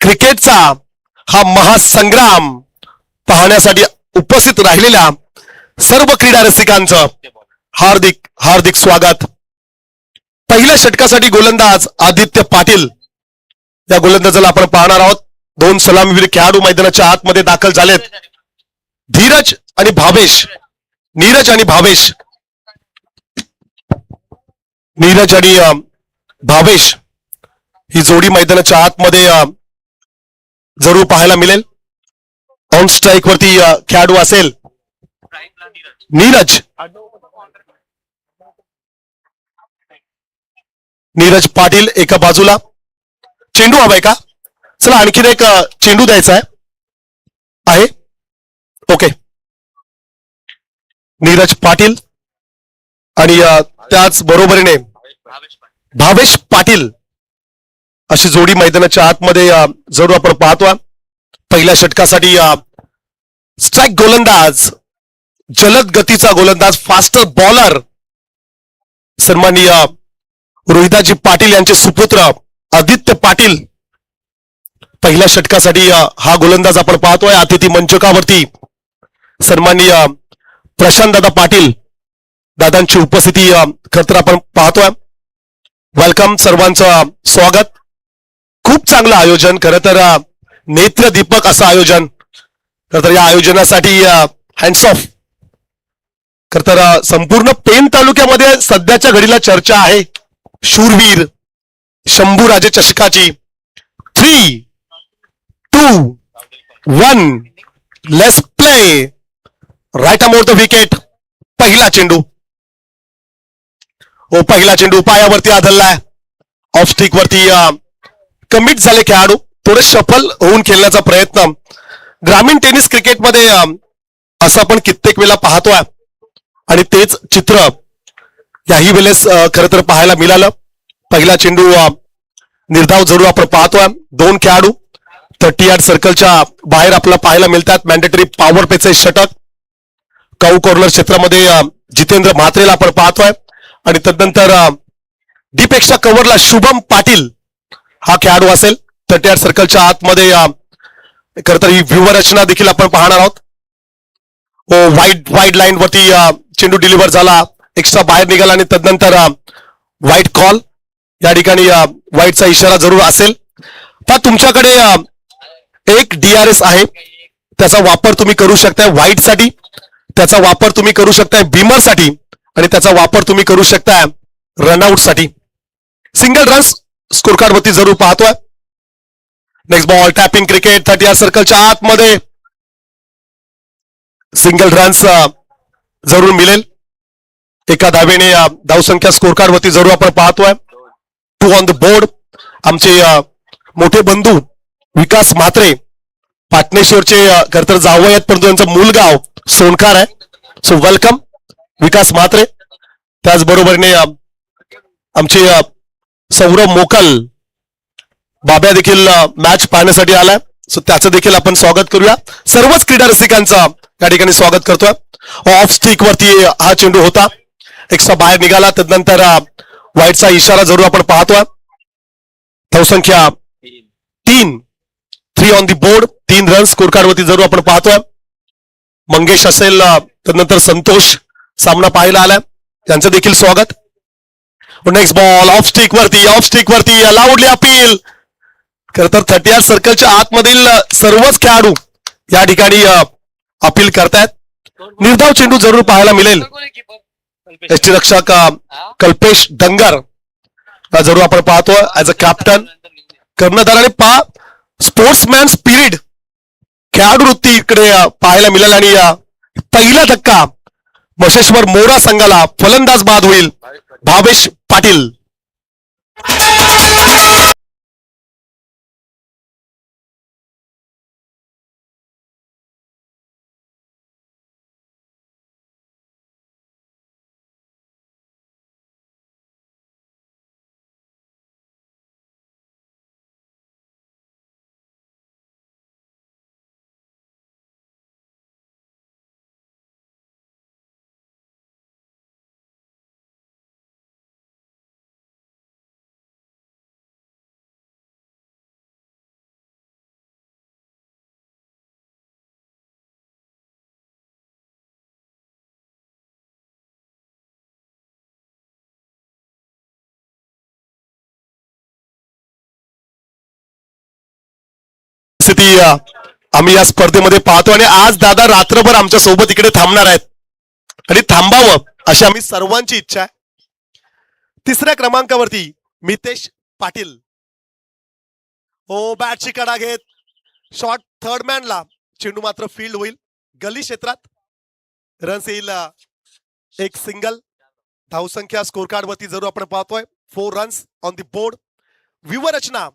क्रिकेटचा हा महासंग्राम पाहण्यासाठी उपस्थित राहिलेल्या सर्व क्रीडा रसिकांचं हार्दिक हार्दिक स्वागत. पहिल्या षटकासाठी गोलंदाज आदित्य पाटील या गोलंदाजाला आपण पाहणार आहोत. दोन सलामीवीर खेळाडू मैदानाच्या आतमध्ये दाखल झालेत. धीरज आणि भावेश, नीरज आणि भावेश, नीरज आणि भावेश ही जोडी मैदानाच्या आतमध्ये जरूर पाहायला मिळेल. ऑन स्ट्राईक वरती खेळाडू असेल नीरज, नीरज पाटील एका बाजूला. चेंडू हवाय का? चला आणखीन एक चेंडू द्यायचा आहे. ओके, नीरज पाटील आणि त्याच बरोबरीने भावेश पाटील अशी जोडी मैदानाच्या आतमध्ये जरूर आपण पाहतो. पहिल्या षटकासाठी स्ट्राईक गोलंदाज, जलद गतीचा गोलंदाज, फास्टर बॉलर सन्माननीय रोहिदाजी पाटील यांचे सुपुत्र आदित्य पाटील. पहिल्या षटकासाठी हा गोलंदाज आपण पाहतोय. अतिथी मंचकावरती सन्माननीय प्रशांत दादा पाटील दादांची उपस्थिती खरं तर आपण पाहतोय. वेलकम, सर्वांचं स्वागत. खूप चांगलं आयोजन, खरं तर नेत्रदीपक असं आयोजन. खरं तर या आयोजनासाठी हँड्स ऑफ. खरं तर संपूर्ण पेन तालुक्यामध्ये सध्याच्या घडीला चर्चा आहे शूरवीर शंभूराजे चषकाची. 3, 2, 1 let's play. Right arm over the wicket. पहिला चेंडू, पहिला चेंडू पायावरती आदळलाय. ऑफ स्टिक वरती कमिट झाले खेळाडू. थोडे शफल होऊन खेळण्याचा प्रयत्न. ग्रामीण टेनिस क्रिकेटमध्ये असं आपण कित्येक वेळा पाहतोय आणि तेच चित्र याही वेळेस खरं तर पाहायला मिळालं. पहिला चेंडू निर्धाव जरूर आपण पाहतोय. दोन खेळाडू 30 यार्ड सर्कलच्या बाहेर आपल्याला पाहायला मिळतात. मॅन्डेटरी पॉवर पेचे षटक. काऊ कॉर्नर क्षेत्रामध्ये जितेंद्र म्हात्रेला आपण पाहतोय आणि तदनंतर डीपेक्षा कव्हरला शुभम पाटील हा खेळाडू असेल. 30 यार्ड सर्कलच्या आतमध्ये खरं तर ही व्ह्यूवर रचना देखील आपण पाहणार आहोत. वाईड लाईन वरती चेंडू डिलिव्हर झाला, एक्स्ट्रा बाहेर निघाला आणि तदनंतर वाईट कॉल. या ठिकाणी वाईटचा इशारा जरूर असेल. पण तुमच्याकडे एक DRS आहे, त्याचा वापर तुम्ही करू शकताय व्हाईट साठी, त्याचा वापर तुम्ही करू शकताय बीमर साठी आणि त्याचा वापर तुम्ही करू शकताय रनआउट साठी. सिंगल रन्स स्कोर कार्ड वरती जरूर पाहतोय. Next ball, tapping cricket. 30 yard सर्कलच्या आतमध्ये सिंगल रन्स जरूर मिळेल. एका धावेने धावसंख्या स्कोर कार्ड वरती जरूर आपण पाहतोय. 2 ऑन द बोर्ड. आमचे मोठे बंधू विकास म्हात्रे पाटणेश्वरचे खरं तर जावई आहेत, परंतु त्यांचं मूळ गाव सोनखार आहे. सो वेलकम विकास म्हात्रे. त्याचबरोबरीने आमचे सौरभ मोकल बाब्या देखील मॅच पाहण्यासाठी आलाय. सो त्याचं देखील आपण स्वागत करूया. सर्वच क्रीडा रसिकांचं या ठिकाणी स्वागत करतोय. ऑफ स्टिक वरती हा चेंडू होता, एक्स्ट्रा बाहेर निघाला. तदनंतर वाईटचा इशारा जरूर आपण पाहतोय. धावसंख्या 3 on the board. 3 run score card वरती जरूर आपण पाहतोय. मंगेश असेल, तदनंतर संतोष सामना पाहायला आलाय, त्यांचं देखील स्वागत. नेक्स्ट बॉल, ऑफ स्टिक वरती लाऊडली अपील. खरं तर 30 यार्ड सर्कलच्या आतमधील सर्वच खेळाडू या ठिकाणी अपील करतायत. निर्धाव चेंडू जरूर पाहायला मिळेल. यष्टीरक्षक कल्पेश डंगर जरूर आपण पाहतोय ऍज अ कॅप्टन. कर्णधार आणि स्पोर्ट्समॅन स्पिरिट खेळाडू वृत्ती इकडे पाहायला मिळेल. आणि पहिला धक्का मशेश्वर मोरा संघाला. फलंदाज बाद होईल भावेश पाटील. स्थिती आम्ही या स्पर्धेमध्ये पाहतो आणि आज दादा रात्रभर आमच्या सोबत इकडे थांबणार आहेत आणि थांबावं अशी आम्ही सर्वांची इच्छा आहे. तिसऱ्या क्रमांकावरती मितेश पाटील. हो, बॅटची कडा घेत शॉट थर्ड मॅनला, चेंडू मात्र फील्ड होईल गली क्षेत्रात. रन्स येईल एक सिंगल. धावसंख्या स्कोर कार्ड वरती जरूर आपण पाहतोय 4 रन्स ऑन द बोर्ड. व्यूहरचना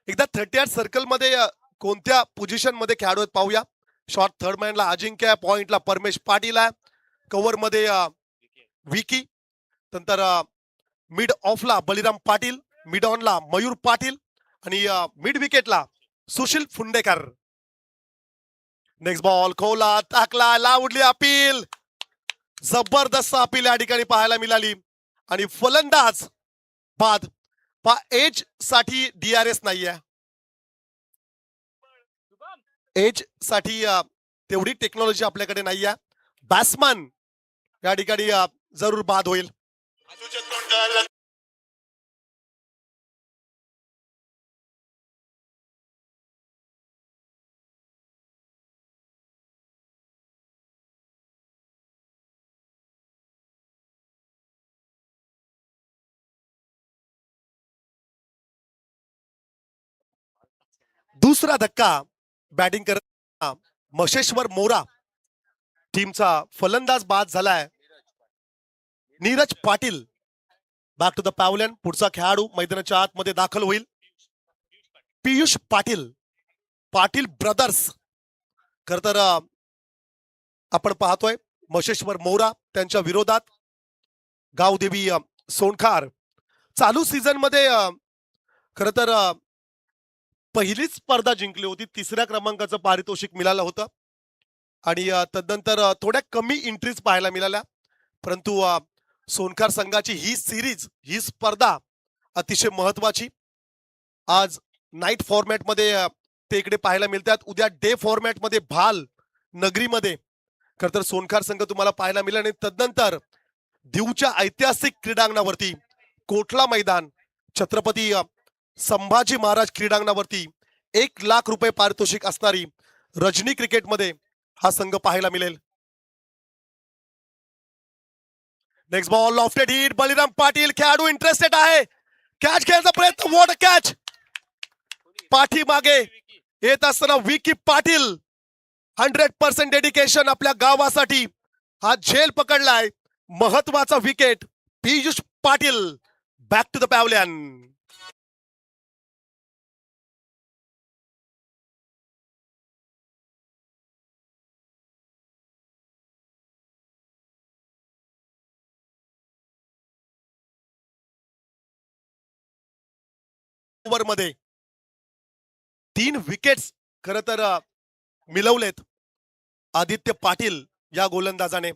एकदा 38 सर्कल मध्ये कोणत्या पोझिशन मध्ये खेळाडू आहेत पाहूया. शॉट थर्ड मॅनला अजिंक्य, पॉइंटला परमेश पाटील आहे, कव्हर मध्ये विकी, नंतर मिड ऑफला बलिराम पाटील, मिड ऑनला मयूर पाटील आणि मिड विकेटला सुशील फुंडेकर. नेक्स्ट बॉल खोला टाकला, लावली अपील. जबरदस्त अपील या ठिकाणी पाहायला मिळाली आणि फलंदाज बाद. एज साठी DRS नाहीये, एज साठी तेवढी टेक्नॉलॉजी आपल्याकडे नाहीये. बॅट्समन या ठिकाणी जरूर बाद होईल. दुसरा धक्का बॅटिंग करत मशेश्वर मोरा टीमचा फलंदाज बाद झालाय. Neeraj Patil back to the pavilion. पुढचा खेळाडू मैदानाच्या आतमध्ये दाखल होईल. पियुष पाटील, पाटील ब्रदर्स. खर तर आपण पाहतोय मशेश्वर मोरा त्यांच्या विरोधात गावदेवी सोनखार. चालू सीझन मध्ये खर तर पहिलीच स्पर्धा जिंकली होती, तिसऱ्या क्रमांकाचं पारितोषिक मिळालं होतं आणि तदनंतर थोड्या कमी एंट्रीज पाहायला मिळाल्या. परंतु सोनखार संघाची ही सिरीज, ही स्पर्धा अतिशय महत्वाची. आज नाईट फॉर्मॅट मध्ये ते इकडे पाहायला मिळतात. उद्या डे फॉर्मॅट मध्ये भाल नगरीमध्ये खर तर सोनखार संघ तुम्हाला पाहायला मिळेल. आणि तदनंतर दीवच्या ऐतिहासिक क्रीडांगणावरती कोटला मैदान, छत्रपती संभाजी महाराज क्रीडांगणावरती 1 लाख रुपये पारितोषिक असणारी रजनी क्रिकेटमध्ये हा संघ पाहायला मिळेल. Next ball lofted hit. Baliram Patil खेळाडू इंटरेस्टेड आहे, कॅच खेळण्याचा प्रयत्न. What catch. पाठीमागे येत असताना विकी पाटील 100% डेडिकेशन आपल्या गावासाठी हा झेल पकडलाय. महत्वाचा wicket. Piyush Patil back to the pavilion. Over मध्ये 3 विकेट्स खर तर मिळवलेत आदित्य पाटील या गोलंदाजाने.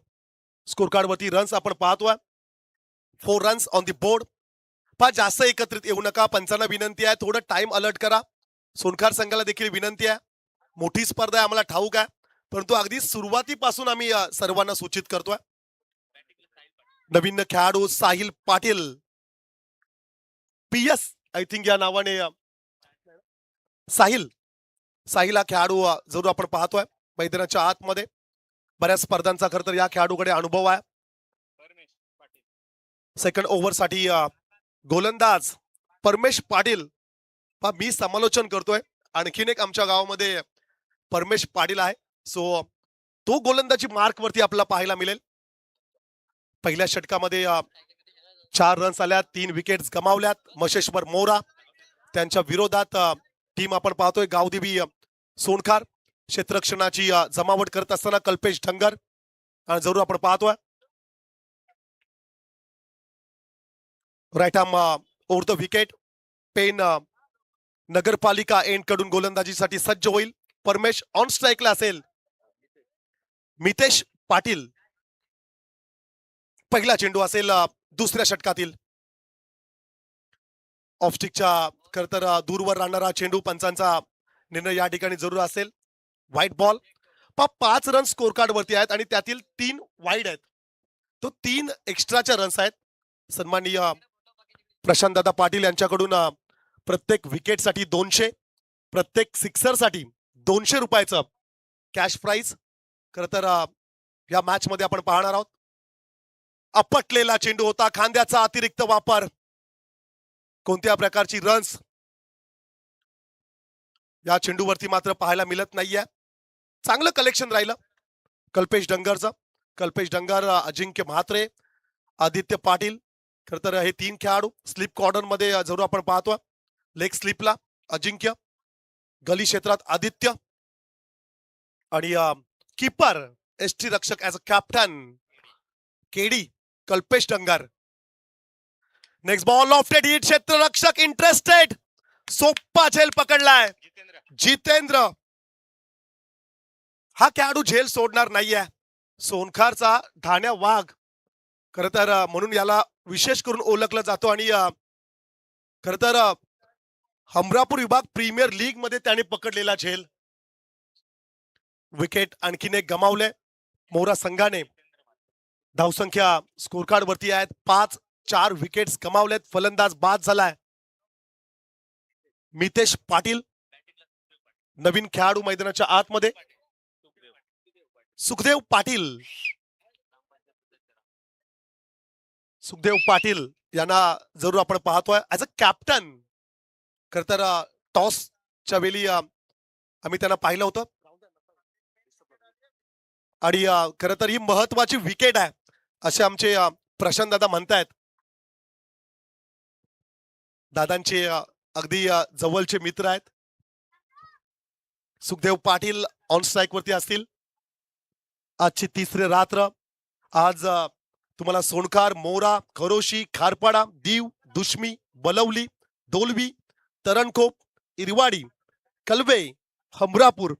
स्कोर कार्ड वरती रन्स आपण पाहतोय 4 रन्स ऑन द बोर्ड. जास्त एकत्रित येऊ नका, पंचांना विनंती आहे, थोडं टाइम अलर्ट करा. सोनखार संघाला देखील विनंती आहे. मोठी स्पर्धा आहे आम्हाला ठाऊक आहे, परंतु अगदी सुरुवातीपासून आम्ही सर्वांना सूचित करतोय. नवीन खेळाडू Sahil Patil, PS I think या नावाने साहिल हा खेळाडू जरूर आपण पाहतोय मैदानाच्या आतमध्ये. बऱ्याच स्पर्धांचा खर तर या खेळाडूकडे अनुभव आहे. सेकंड ओव्हर साठी गोलंदाज परमेश पाटील. मी समालोचन करतोय, आणखीन एक आमच्या गावामध्ये परमेश पाटील आहे, सो तो गोलंदाजी मार्क वरती आपल्याला पाहायला मिळेल. पहिल्या षटकामध्ये 4 रन्स आल्यात, 3 विकेट्स गमावल्यात. मशेश्वर मोरा त्यांच्या विरोधात टीम आपण पाहतोय गावदेवी सोनखार. क्षेत्ररक्षणाची जमावट करत असताना कल्पेश ढंगर जरूर आपण पाहतोय. Right arm over the wicket. Pen नगरपालिका एंड कडून गोलंदाजीसाठी सज्ज होईल. परमेश ऑन स्ट्राईकला असेल. मितेश पाटील पहिला चेंडू असेल दुसऱ्या षटकातील. ऑफस्टिकच्या खर तर दूरवर राहणारा चेंडू. पंचांचा निर्णय या ठिकाणी जरूर असेल. White ball. 5 run score card वरती आहेत आणि त्यातील 3 वाईड आहेत. तो 3 एक्स्ट्राच्या रन्स आहेत. सन्माननीय प्रशांत दादा पाटील यांच्याकडून प्रत्येक विकेटसाठी 200 प्रत्येक सिक्सर साठी 200 रुपयाचं कॅश प्राइज खर तर या मॅच मध्ये आपण पाहणार आहोत. आपटलेला चेंडू होता, खांद्याचा अतिरिक्त वापर, कोणत्या प्रकारची रन्स या चेंडूवरती मात्र पाहायला मिळत नाहीये. चांगलं कलेक्शन राहिलं कल्पेश डंगरचं. कल्पेश डंगर, अजिंक्य म्हात्रे, आदित्य पाटील, खर तर हे तीन खेळाडू स्लिप कॉर्नर मध्ये जरूर आपण पाहतो. लेग स्लिपला अजिंक्य, गली क्षेत्रात आदित्य आणि कीपर एसटी रक्षक as a captain KD Kalpesh Dangar. Next ball lofted hit, क्षेत्र रक्षक इंटरेस्टेड, सोप्पा झेल पकडलाय जितेंद्र. हा खेळाडू झेल सोडणार नाहीये. सोनखारचा ठाण्या वाघ खर तर म्हणून याला विशेष करून ओळखलं जातो आणि खर तर हमरापूर विभाग प्रीमियर लीग मध्ये त्याने पकडलेला झेल. विकेट आणखीन एक गमावले मोरा संघाने. धावसंख्या स्कोर कार्ड वरती आहेत 5-4 विकेट्स गमावलेत. फलंदाज बाद झालाय मितेश पाटील, नवीन खेळाडू मैदानाच्या आतमध्ये सुखदेव पाटील. सुखदेव पाटील यांना जरूर आपण पाहतोय ऍज अ कॅप्टन. खर तर टॉसच्या वेळी आम्ही त्यांना पाहिलं होतं आणि खर तर ही महत्वाची विकेट आहे असे आमचे प्रशांत दादा म्हणतायत. दादांचे अगदी जवळचे मित्र आहेत. सुखदेव पाटील ऑन स्ट्राईक वरती असतील. आजची तिसरी रात्र. आज तुम्हाला सोनखार, मोरा, खरोशी, खारपाडा, दीव, दुश्मी, बलवली, दोलवी, तरणखोप, इरवाडी, कलवे, हमरापूर,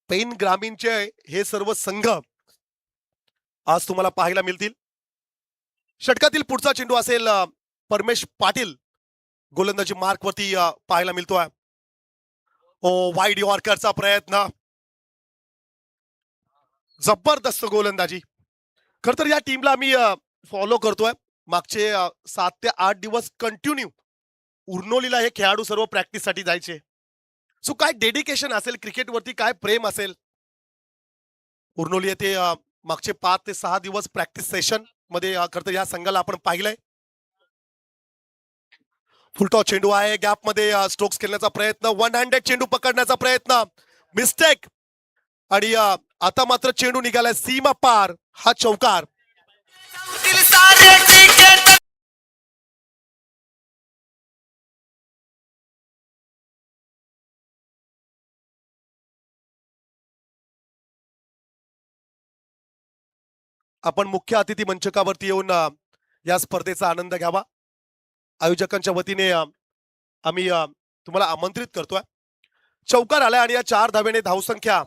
पेन ग्रामीणचे हे सर्व संघ आज तुम्हाला पाहायला मिळतील. षटकातील पुढचा चेंडू असेल परमेश पाटील, गोलंदाजी मार्क वरती पाहायला मिळतोय. ओ वाईड यॉर्करचा प्रयत्न, जबरदस्त गोलंदाजी. खर तर या टीमला आम्ही फॉलो करतोय मागचे 7 ते 8 दिवस कंटिन्यू. उर्नोलीला हे खेळाडू सर्व प्रॅक्टिस साठी जायचे. सो काय डेडिकेशन असेल क्रिकेटवरती, काय प्रेम असेल. उर्नोली येथे मागचे 5 ते 6 दिवस प्रॅक्टिस सेशन मध्ये खर तर या संघाला आपण पाहिलंय. फुलटॉस चेंडू आहे, गॅप मध्ये स्ट्रोक्स खेळण्याचा प्रयत्न, वन हँडेड चेंडू पकडण्याचा प्रयत्न, मिस्टेक आणि आता मात्र चेंडू निघालाय सीमा पार. हा चौकार. आपण मुख्य अतिथी मंचकावरती येऊन या स्पर्धेचा आनंद घ्यावा. आयोजकांच्या वतीने आम्ही तुम्हाला आमंत्रित करतोय. चौकार आलाय आणि या 4 धावेने धावसंख्या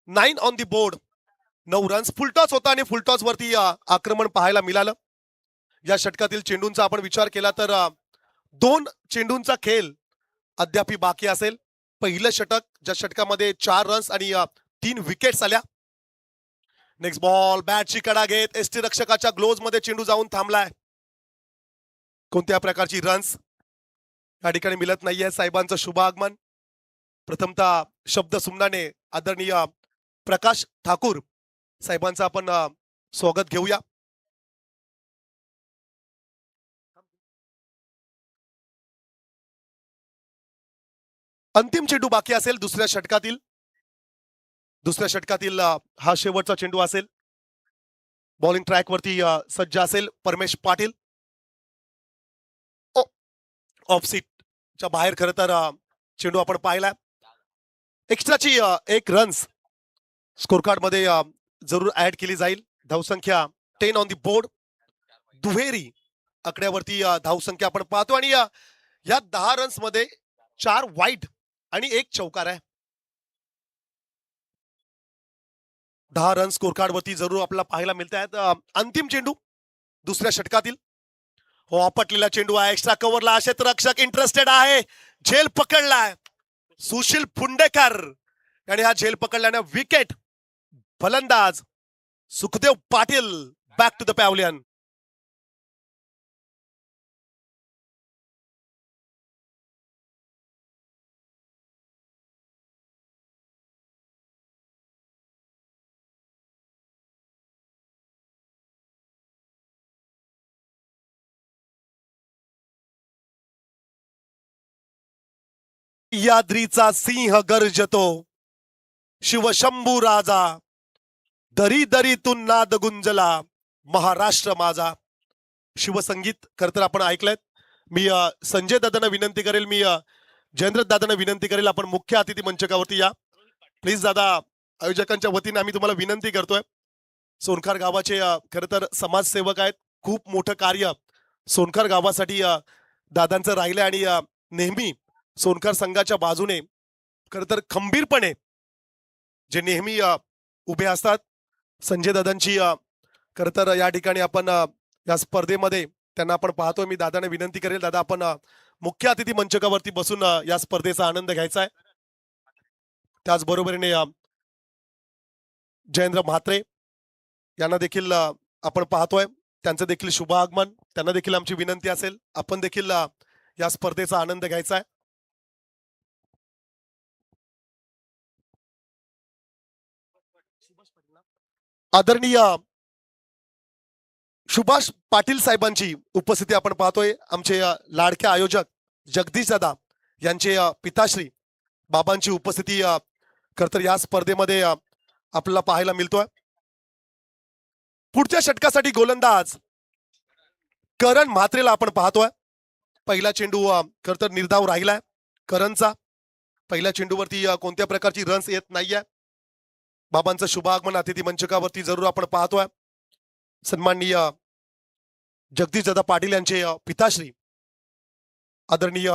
9 on the board, 9 runs. Full toss होता आणि फुलटॉस वरती आक्रमण पाहायला मिळालं. या षटकातील चेंडूंचा आपण विचार केला तर 2 चेंडूंचा खेळ अद्याप बाकी असेल. पहिलं षटक ज्या षटकामध्ये 4 रन्स आणि 3 विकेट्स आल्या. नेक्स्ट बॉल बॅटची कडा घेत एसटी रक्षकाच्या ग्लोव्ज मध्ये चेंडू जाऊन थांबलाय. कोणत्या प्रकारची रन्स या ठिकाणी मिळत नाहीये. साहेबांचं शुभ आगमन. प्रथमतः शब्द सुमनाने आदरणीय प्रकाश ठाकूर साहेबांचं आपण स्वागत घेऊया. अंतिम चेंडू बाकी असेल दुसऱ्या षटकातील. दुसऱ्या षटकातील हा शेवटचा चेंडू असेल. बॉलिंग ट्रॅक वरती सज्ज असेल परमेश पाटील. ऑफ सीटच्या बाहेर खरं तर चेंडू आपण पाहिला. एक्स्ट्राची 1 रन्स स्कोर कार्ड मध्ये जरूर ऍड केली जाईल. धावसंख्या 10 ऑन दी बोर्ड. दुहेरी आकड्यावरती धावसंख्या आपण पाहतो आणि या 10 रन्स मध्ये 4 वाईड आणि 1 चौकार आहे. 10 रन स्कोर कार्ड वरती जरूर आपल्याला पाहायला मिळत आहेत. अंतिम चेंडू दुसऱ्या षटकातील. हो आपटलेला चेंडू आहे. एक्स्ट्रा कव्हरला क्षेत्ररक्षक इंटरेस्टेड आहे. झेल पकडलाय सुशील फुंडेकर आणि हा झेल पकडल्याने विकेट. फलंदाज Sukhdev Patil back to the pavilion. याद्रीचा सिंह गर्जतो, शिवशंभू राजा, दरी दरीतून नाद गुंजला, महाराष्ट्र माझा. शिवसंगीत खरं तर आपण ऐकलंय. मी संजय दादांना विनंती करेल, मी जयेंद्र दादांना विनंती करेल, आपण मुख्य अतिथी मंचकावरती या प्लीज. दादा, आयोजकांच्या वतीने आम्ही तुम्हाला विनंती करतोय. सोनखार गावाचे खरं तर समाजसेवक आहेत. खूप मोठं कार्य सोनखार गावासाठी दादांचं राहिलंय आणि नेहमी सोनखार संघाच्या बाजूने खरं तर खंबीरपणे जे नेहमी उभे असतात. संजय दादांची खरं तर या ठिकाणी आपण या स्पर्धेमध्ये त्यांना आपण पाहतोय. मी दादाने विनंती करेल, दादा आपण मुख्य अतिथी मंचकावरती बसून या स्पर्धेचा आनंद घ्यायचा आहे. त्याचबरोबरीने जयेंद्र म्हात्रे यांना देखील आपण पाहतोय, त्यांचं देखील शुभ आगमन. त्यांना देखील आमची विनंती असेल, आपण देखील या स्पर्धेचा आनंद घ्यायचा आहे. आदरणीय सुभाष पाटील साहेबांची उपस्थिती आपण पाहतोय. आमचे लाडके आयोजक जगदीश दादा यांचे पिताश्री बाबांची उपस्थिती खरं तर या स्पर्धेमध्ये आपल्याला पाहायला मिळतोय. पुढच्या षटकासाठी गोलंदाज करण म्हात्रेला आपण पाहतोय. पहिला चेंडू खरं तर निर्धाव राहिलाय करणचा. पहिल्या चेंडूवरती कोणत्या प्रकारची रन्स येत नाहीये. बाबांचं शुभ आगमन अतिथी मंचकावरती जरूर आपण पाहतोय. सन्माननीय जगदीशदादा पाटील यांचे पिताश्री आदरणीय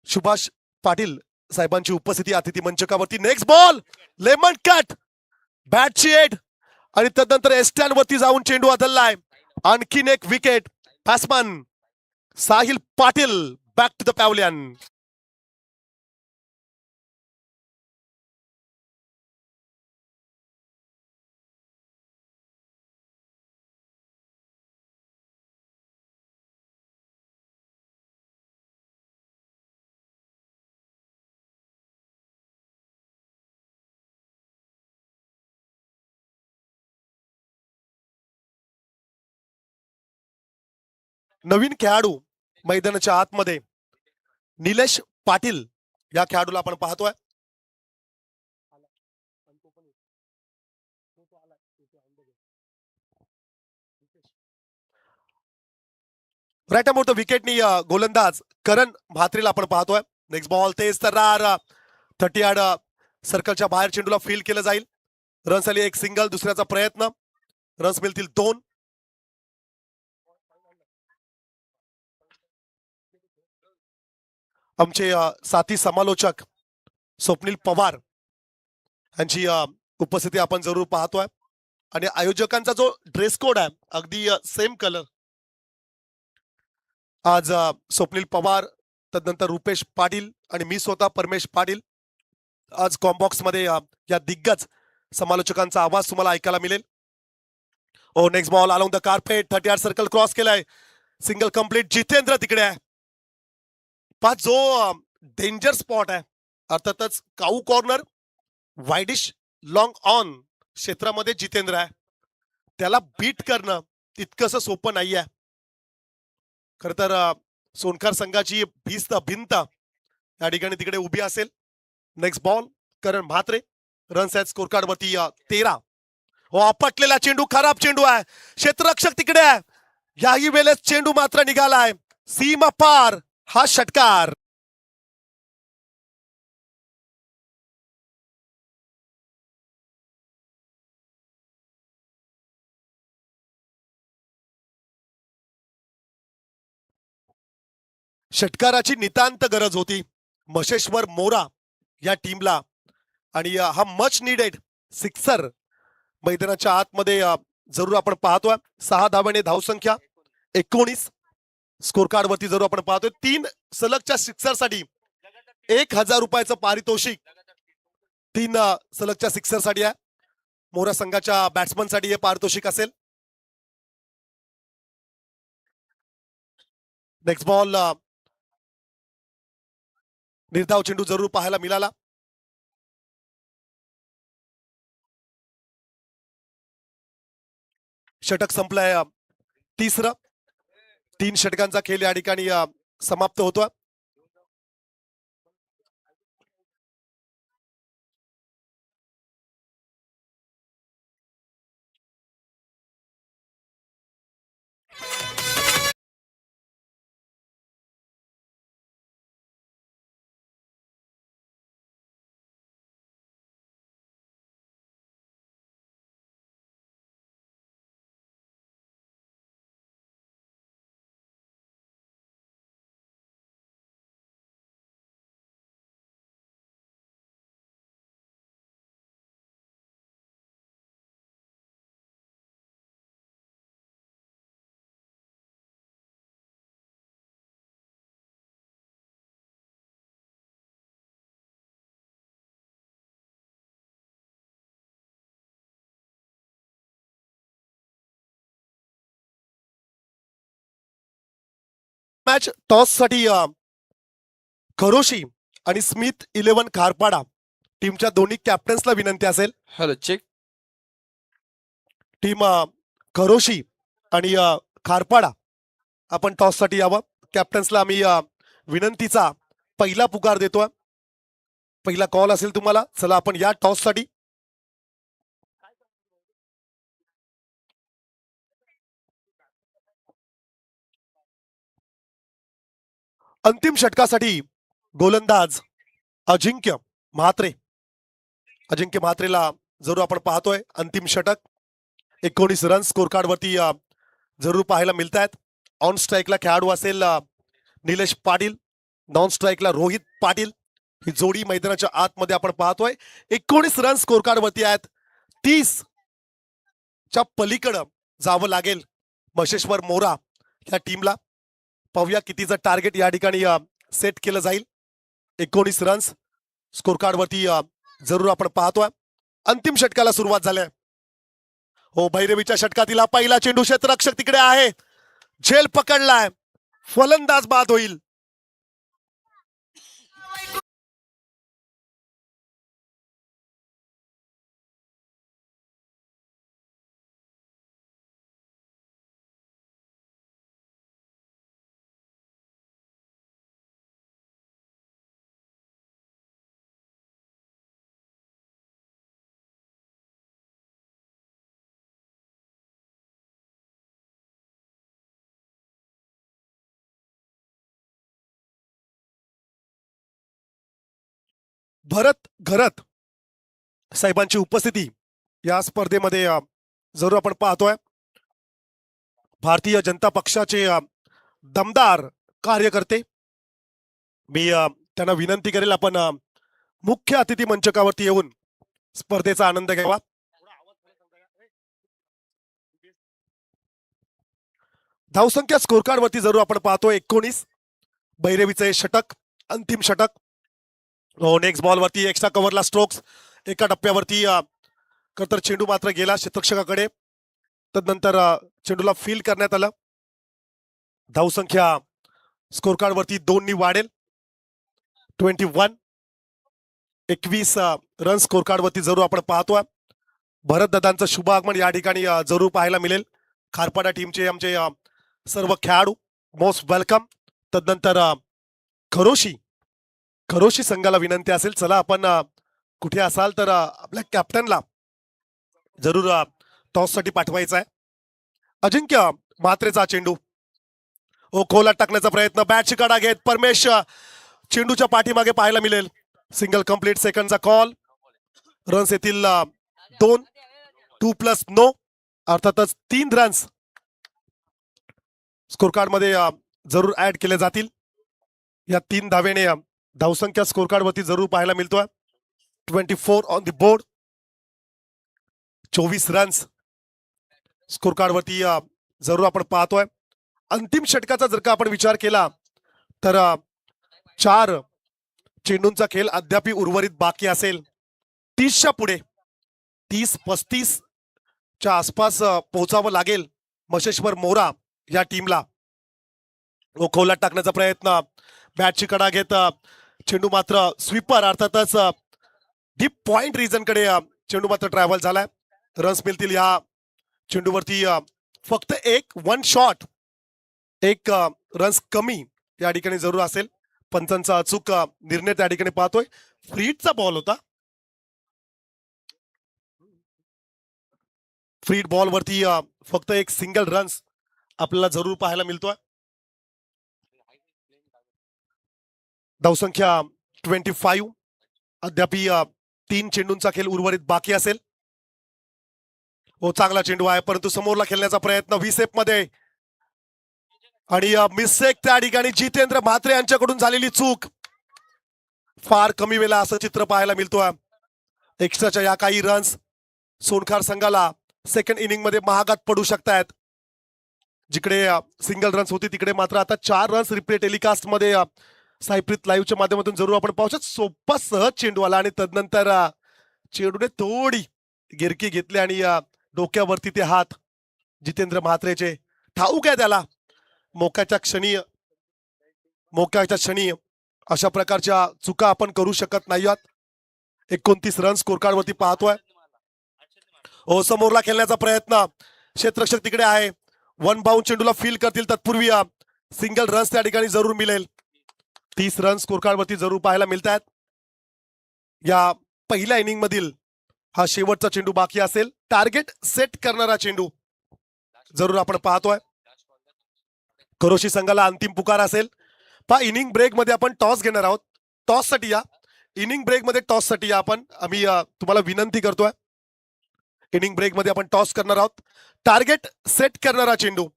सुभाष पाटील साहेबांची उपस्थिती अतिथी मंचकावरती. नेक्स्ट बॉल लेमन कट, बॅटची एड आणि तदनंतर एस्टॅन वरती जाऊन चेंडू आदललाय. आणखीन एक wicket. Batsman Sahil Patil back to the pavilion. नवीन खेळाडू मैदानाच्या आतमध्ये निलेश पाटील या खेळाडूला आपण पाहतोय. राईट मोठं विकेटनी गोलंदाज करण म्हात्रेला आपण पाहतोय. नेक्स्ट बॉल तेज तर्रार 30 यार्ड सर्कलच्या बाहेर चेंडूला फील्ड केलं जाईल. रन्स आली एक सिंगल, दुसऱ्याचा प्रयत्न, रन्स मिळतील 2. आमचे साथी समालोचक स्वप्नील पवार यांची उपस्थिती आपण जरूर पाहतोय. आणि आयोजकांचा जो ड्रेस कोड आहे अगदी सेम कलर. आज स्वप्नील पवार, तदनंतर रुपेश पाटील आणि मी स्वतः परमेश पाटील. आज कॉम्बॉक्स मध्ये या दिग्गज समालोचकांचा आवाज तुम्हाला ऐकायला मिळेल. ओ next ball along the carpet, 30 yard circle cross केलाय, सिंगल कंप्लीट. जितेंद्र तिकडे आहे. पाच जो डेंजर स्पॉट आहे अर्थातच cow corner, wideish long on क्षेत्रामध्ये जितेंद्र आहे. त्याला बीट करणं तितकंसं सोपं नाही आहे. खर तर सोनखार संघाची भिंत या ठिकाणी तिकडे उभी असेल. नेक्स्ट बॉल करण म्हात्रे, रन्स आहेत स्कोर कार्ड वरती 13. हो आपटलेला चेंडू, खराब चेंडू आहे, क्षेत्ररक्षक तिकडे आहे. याही वेळेस चेंडू मात्र निघालाय सीमा पार. हा षटकार षटकाराची नितांत गरज होती मशेश्वर मोरा या टीमला. आणि हा मच निडेड सिक्सर मैदानाच्या आतमध्ये जरूर आपण पाहतोय. 6 धावाने धावसंख्या 19 स्कोर कार्ड वरती जरूर आपण पाहतोय. 3 सलगच्या सिक्सरसाठी 1000 रुपयाचं पारितोषिक 3 सलगच्या सिक्सरसाठी आहे. मोरा संघाच्या बॅट्समनसाठी हे पारितोषिक असेल. नेक्स्ट बॉल निर्धाव चेंडू जरूर पाहायला मिळाला. षटक संपलाय 3रं. 3 षटकांचा खेळ या ठिकाणी समाप्त होतो. मॅच टॉस साठी खरोशी आणि स्मिथ 11 खारपाडा टीमच्या दोन्ही कॅप्टन्सला विनंती असेल. Hello check. टीम खरोशी आणि खारपाडा आपण टॉस साठी यावं. कॅप्टन्सला आम्ही विनंतीचा पहिला पुकार देतोय. पहिला कॉल असेल तुम्हाला. चला आपण या टॉस साठी. अंतिम षटकासाठी गोलंदाज अजिंक्य म्हात्रे. अजिंक्य म्हात्रेला जरूर आपण पाहतोय. अंतिम षटक 19 रन स्कोर कार्ड वरती जरूर पाहायला मिळत आहेत. ऑन स्ट्राईकला खेळाडू असेल निलेश पाटील, नॉन स्ट्राईकला रोहित पाटील. ही जोडी मैदानाच्या आतमध्ये आपण पाहतोय. 19 रन स्कोर कार्ड वरती आहेत. 30 च्या पलीकडं जावं लागेल मशेश्वर मोरा या टीमला. पाहूया कितीचं टार्गेट या ठिकाणी सेट केलं जाईल. 19 रन्स स्कोर कार्ड वरती जरूर आपण पाहतोय. अंतिम षटकाला सुरुवात झाली. हो, भैरवीच्या षटकातील पहिला चेंडू क्षेत्ररक्षक तिकडे आहे. झेल पकडलाय. फलंदाज बाद होईल. भरत घरत साहेबांची उपस्थिती या स्पर्धेमध्ये जरूर आपण पाहतोय. भारतीय जनता पक्षाचे दमदार कार्यकर्ते. मी त्यांना विनंती करेल आपण मुख्य अतिथी मंचकावरती येऊन स्पर्धेचा आनंद घ्यावा. धावसंख्या स्कोर कार्ड वरती जरूर आपण पाहतोय 19. भैरवीचे षटक, अंतिम षटक. नेक्स्ट बॉल वरती एक्स्ट्रा कव्हरला स्ट्रोक्स. एका टप्प्यावरती तर चेंडू मात्र गेला क्षेत्ररक्षकाकडे. तदनंतर चेंडूला फील करण्यात आलं. धावसंख्या स्कोर कार्ड वरती 2 नी वाढेल. 21. 21 रन स्कोर कार्ड वरती जरूर आपण पाहतोय. भरत दादांचं शुभ आगमन या ठिकाणी जरूर पाहायला मिळेल. खारपाडा टीमचे आमचे सर्व खेळाडू मोस्ट वेलकम. तदनंतर खरोशी संघाला विनंती असेल, चला आपण कुठे असाल तर आपल्या कॅप्टनला जरूर टॉस साठी पाठवायचा आहे. अजिंक्य म्हात्रेचा चेंडू खोलात टाकण्याचा प्रयत्न. बॅटची कडा घेत परमेश चेंडूच्या पाठीमागे पाहायला मिळेल. Single complete. सेकंडचा कॉल. रन्स येतील 2. 2+9 अर्थातच 3 रन्स स्कोर कार्ड मध्ये जरूर ऍड केले जातील. या 3 धावेने धावसंख्या स्कोर कार्ड वरती जरूर पाहायला मिळतोय. 24 on the board. 24 runs score card वरती जरूर आपण पाहतोय. अंतिम षटकाचा जर का आपण विचार केला तर 4 चेंडूंचा खेळ अद्याप उर्वरित बाकी असेल. 30च्या पुढे 30-35 च्या आसपास पोहोचावं लागेल मशेश्वर मोरा या टीमला. खोलात टाकण्याचा प्रयत्न. बॅटची कडा घेत चेंडू मात्र स्वीपर अर्थातच डीप पॉइंट रिजन कडे चेंडू मात्र ट्रॅव्हल झालाय. रन्स मिळतील या चेंडूवरती. फक्त 1 शॉट 1 रन्स कमी या ठिकाणी जरूर असेल. पंचांचा अचूक निर्णय त्या ठिकाणी पाहतोय. फ्रीडचा बॉल होता. फ्रीड बॉल वरती फक्त 1 सिंगल रन्स आपल्याला जरूर पाहायला मिळतोय. धावसंख्या 25. अद्याप 3 चेंडूंचा खेळ उर्वरित बाकी असेल. चांगला चेंडू आहे परंतु समोरला खेळण्याचा प्रयत्न व्हीसेप मध्ये आणि मिस्टेक त्या ठिकाणी. जितेंद्र म्हात्रे यांच्याकडून झालेली चूक. फार कमी वेळा असं चित्र पाहायला मिळतोय. एक्स्ट्राच्या या काही रन्स सोनखार संघाला सेकंड इनिंग मध्ये महागात पडू शकतायत. जिकडे सिंगल रन्स होती तिकडे मात्र आता 4 रन्स रिप्ले टेलिकास्ट मध्ये सायप्रीत लाईव्हच्या माध्यमातून जरूर आपण पाहू शकतो. सोपा सहज चेंडू आला आणि तदनंतर चेंडूने थोडी गिरकी घेतली आणि डोक्यावरती ते हात जितेंद्र म्हात्रेचे. ठाऊक आहे त्याला मोक्याच्या क्षणी मोक्याच्या क्षणी अशा प्रकारच्या चुका आपण करू शकत नाही आहात. 29 रन स्कोर कार्ड वरती पाहतोय. ओ समोरला खेळण्याचा प्रयत्न, क्षेत्ररक्षक तिकडे आहे. वन बाउंड चेंडूला फील करतील तत्पूर्वी सिंगल रन्स त्या ठिकाणी जरूर मिळेल. 30 रन स्कोर कार्ड वरती जरूर पाहायला मिळत आहेत. या पहिल्या इनिंग मधील हा शेवटचा चेंडू बाकी असेल. टार्गेट सेट करणारा चेंडू जरूर आपण पाहतोय. खरोशी संघाला अंतिम पुकार असेल. पहा इनिंग ब्रेक मध्ये आपण टॉस घेणार आहोत. टॉस साठी या. इनिंग ब्रेक मध्ये टॉस साठी या. आम्ही तुम्हाला विनंती करतोय. इनिंग ब्रेक मध्ये आपण टॉस करणार आहोत. टार्गेट सेट करणारा चेंडू.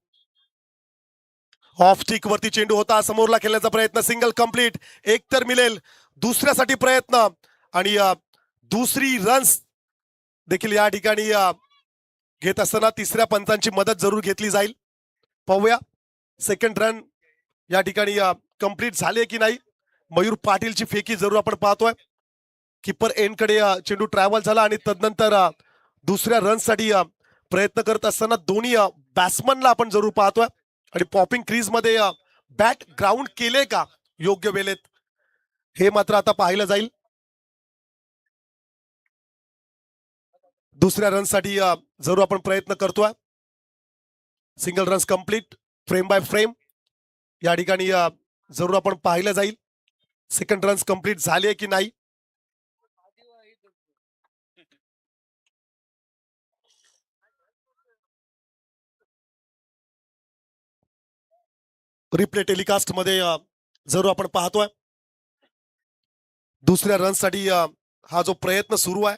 ऑफ स्टिक वरती चेंडू होता. समोरला खेळण्याचा प्रयत्न, सिंगल कंप्लीट. एक तर मिळेल. दुसऱ्यासाठी प्रयत्न आणि दुसरी रन्स देखील या ठिकाणी घेत असताना तिसऱ्या पंचांची मदत जरूर घेतली जाईल. पाहूया सेकंड रन या ठिकाणी कंप्लीट झाले की नाही. मयूर पाटीलची फेकी जरूर आपण पाहतोय. किपर एंडकडे चेंडू ट्रॅव्हल झाला आणि तदनंतर दुसऱ्या रनसाठी प्रयत्न करत असताना दोन्ही बॅट्समनला आपण जरूर पाहतोय. आणि पॉपिंग क्रीज मध्ये बॅट ग्राउंड केले का योग्य वेळेत हे मात्र आता पाहिलं जाईल. दुसऱ्या रनसाठी जरूर आपण प्रयत्न करतोय. Single runs complete frame by frame या ठिकाणी जरूर आपण पाहिलं जाईल. सेकंड रन्स कंप्लीट झाले की नाही. रिप्ले टेलिकास्ट मध्ये जरूर आपण पाहतोय. दुसऱ्या रनसाठी हा जो प्रयत्न सुरू आहे.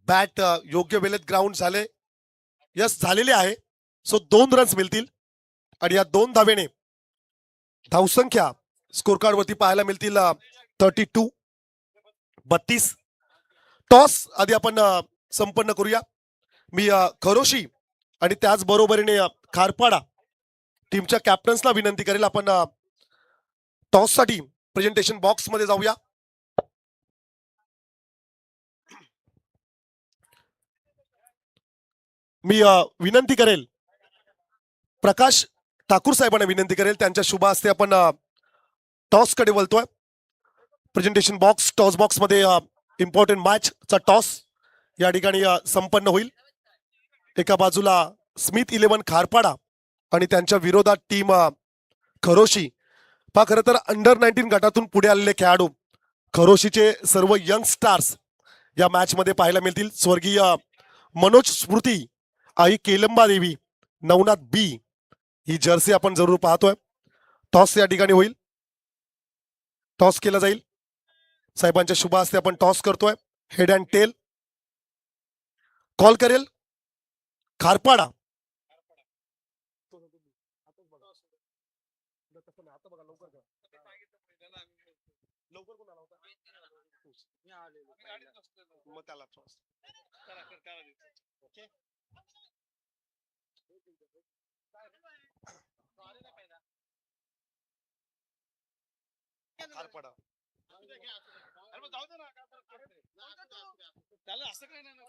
बॅट योग्य वेळेत ग्राउंड झाले. यस झालेले आहे. सो 2 रन्स मिळतील आणि या 2 धावेने धावसंख्या स्कोर कार्ड वरती पाहायला मिळतील 32. टॉस आधी आपण संपन्न करूया. मी खरोशी आणि त्याच बरोबरीने खारपाडा टीमच्या कॅप्टन्सला विनंती करेल आपण टॉस साठी प्रेझेंटेशन बॉक्स मध्ये जाऊया. मी विनंती करेल प्रकाश ठाकूर साहेबांना विनंती करेल. त्यांच्या शुभ हस्ते आपण टॉस कडे वळतोय. प्रेझेंटेशन बॉक्स टॉस बॉक्स मध्ये इम्पॉर्टंट मॅच चा टॉस या ठिकाणी संपन्न होईल. एका बाजूला स्मिथ 11 खारपाडा आणि त्यांच्या विरोधात टीम खरोशी. पहा खरं तर अंडर 19 गटातून पुढे आलेले खेळाडू खरोशीचे सर्व यंग स्टार्स या मॅच मध्ये पाहायला मिळतील. स्वर्गीय मनोज स्मृती, आई केलंबा देवी, नवनाथ बी ही जर्सी आपण जरूर पाहतोय. टॉस या ठिकाणी होईल. टॉस केला जाईल. साहेबांच्या शुभ हस्ते आपण टॉस करतोय. हेड अँड टेल कॉल करेल खारपाडा.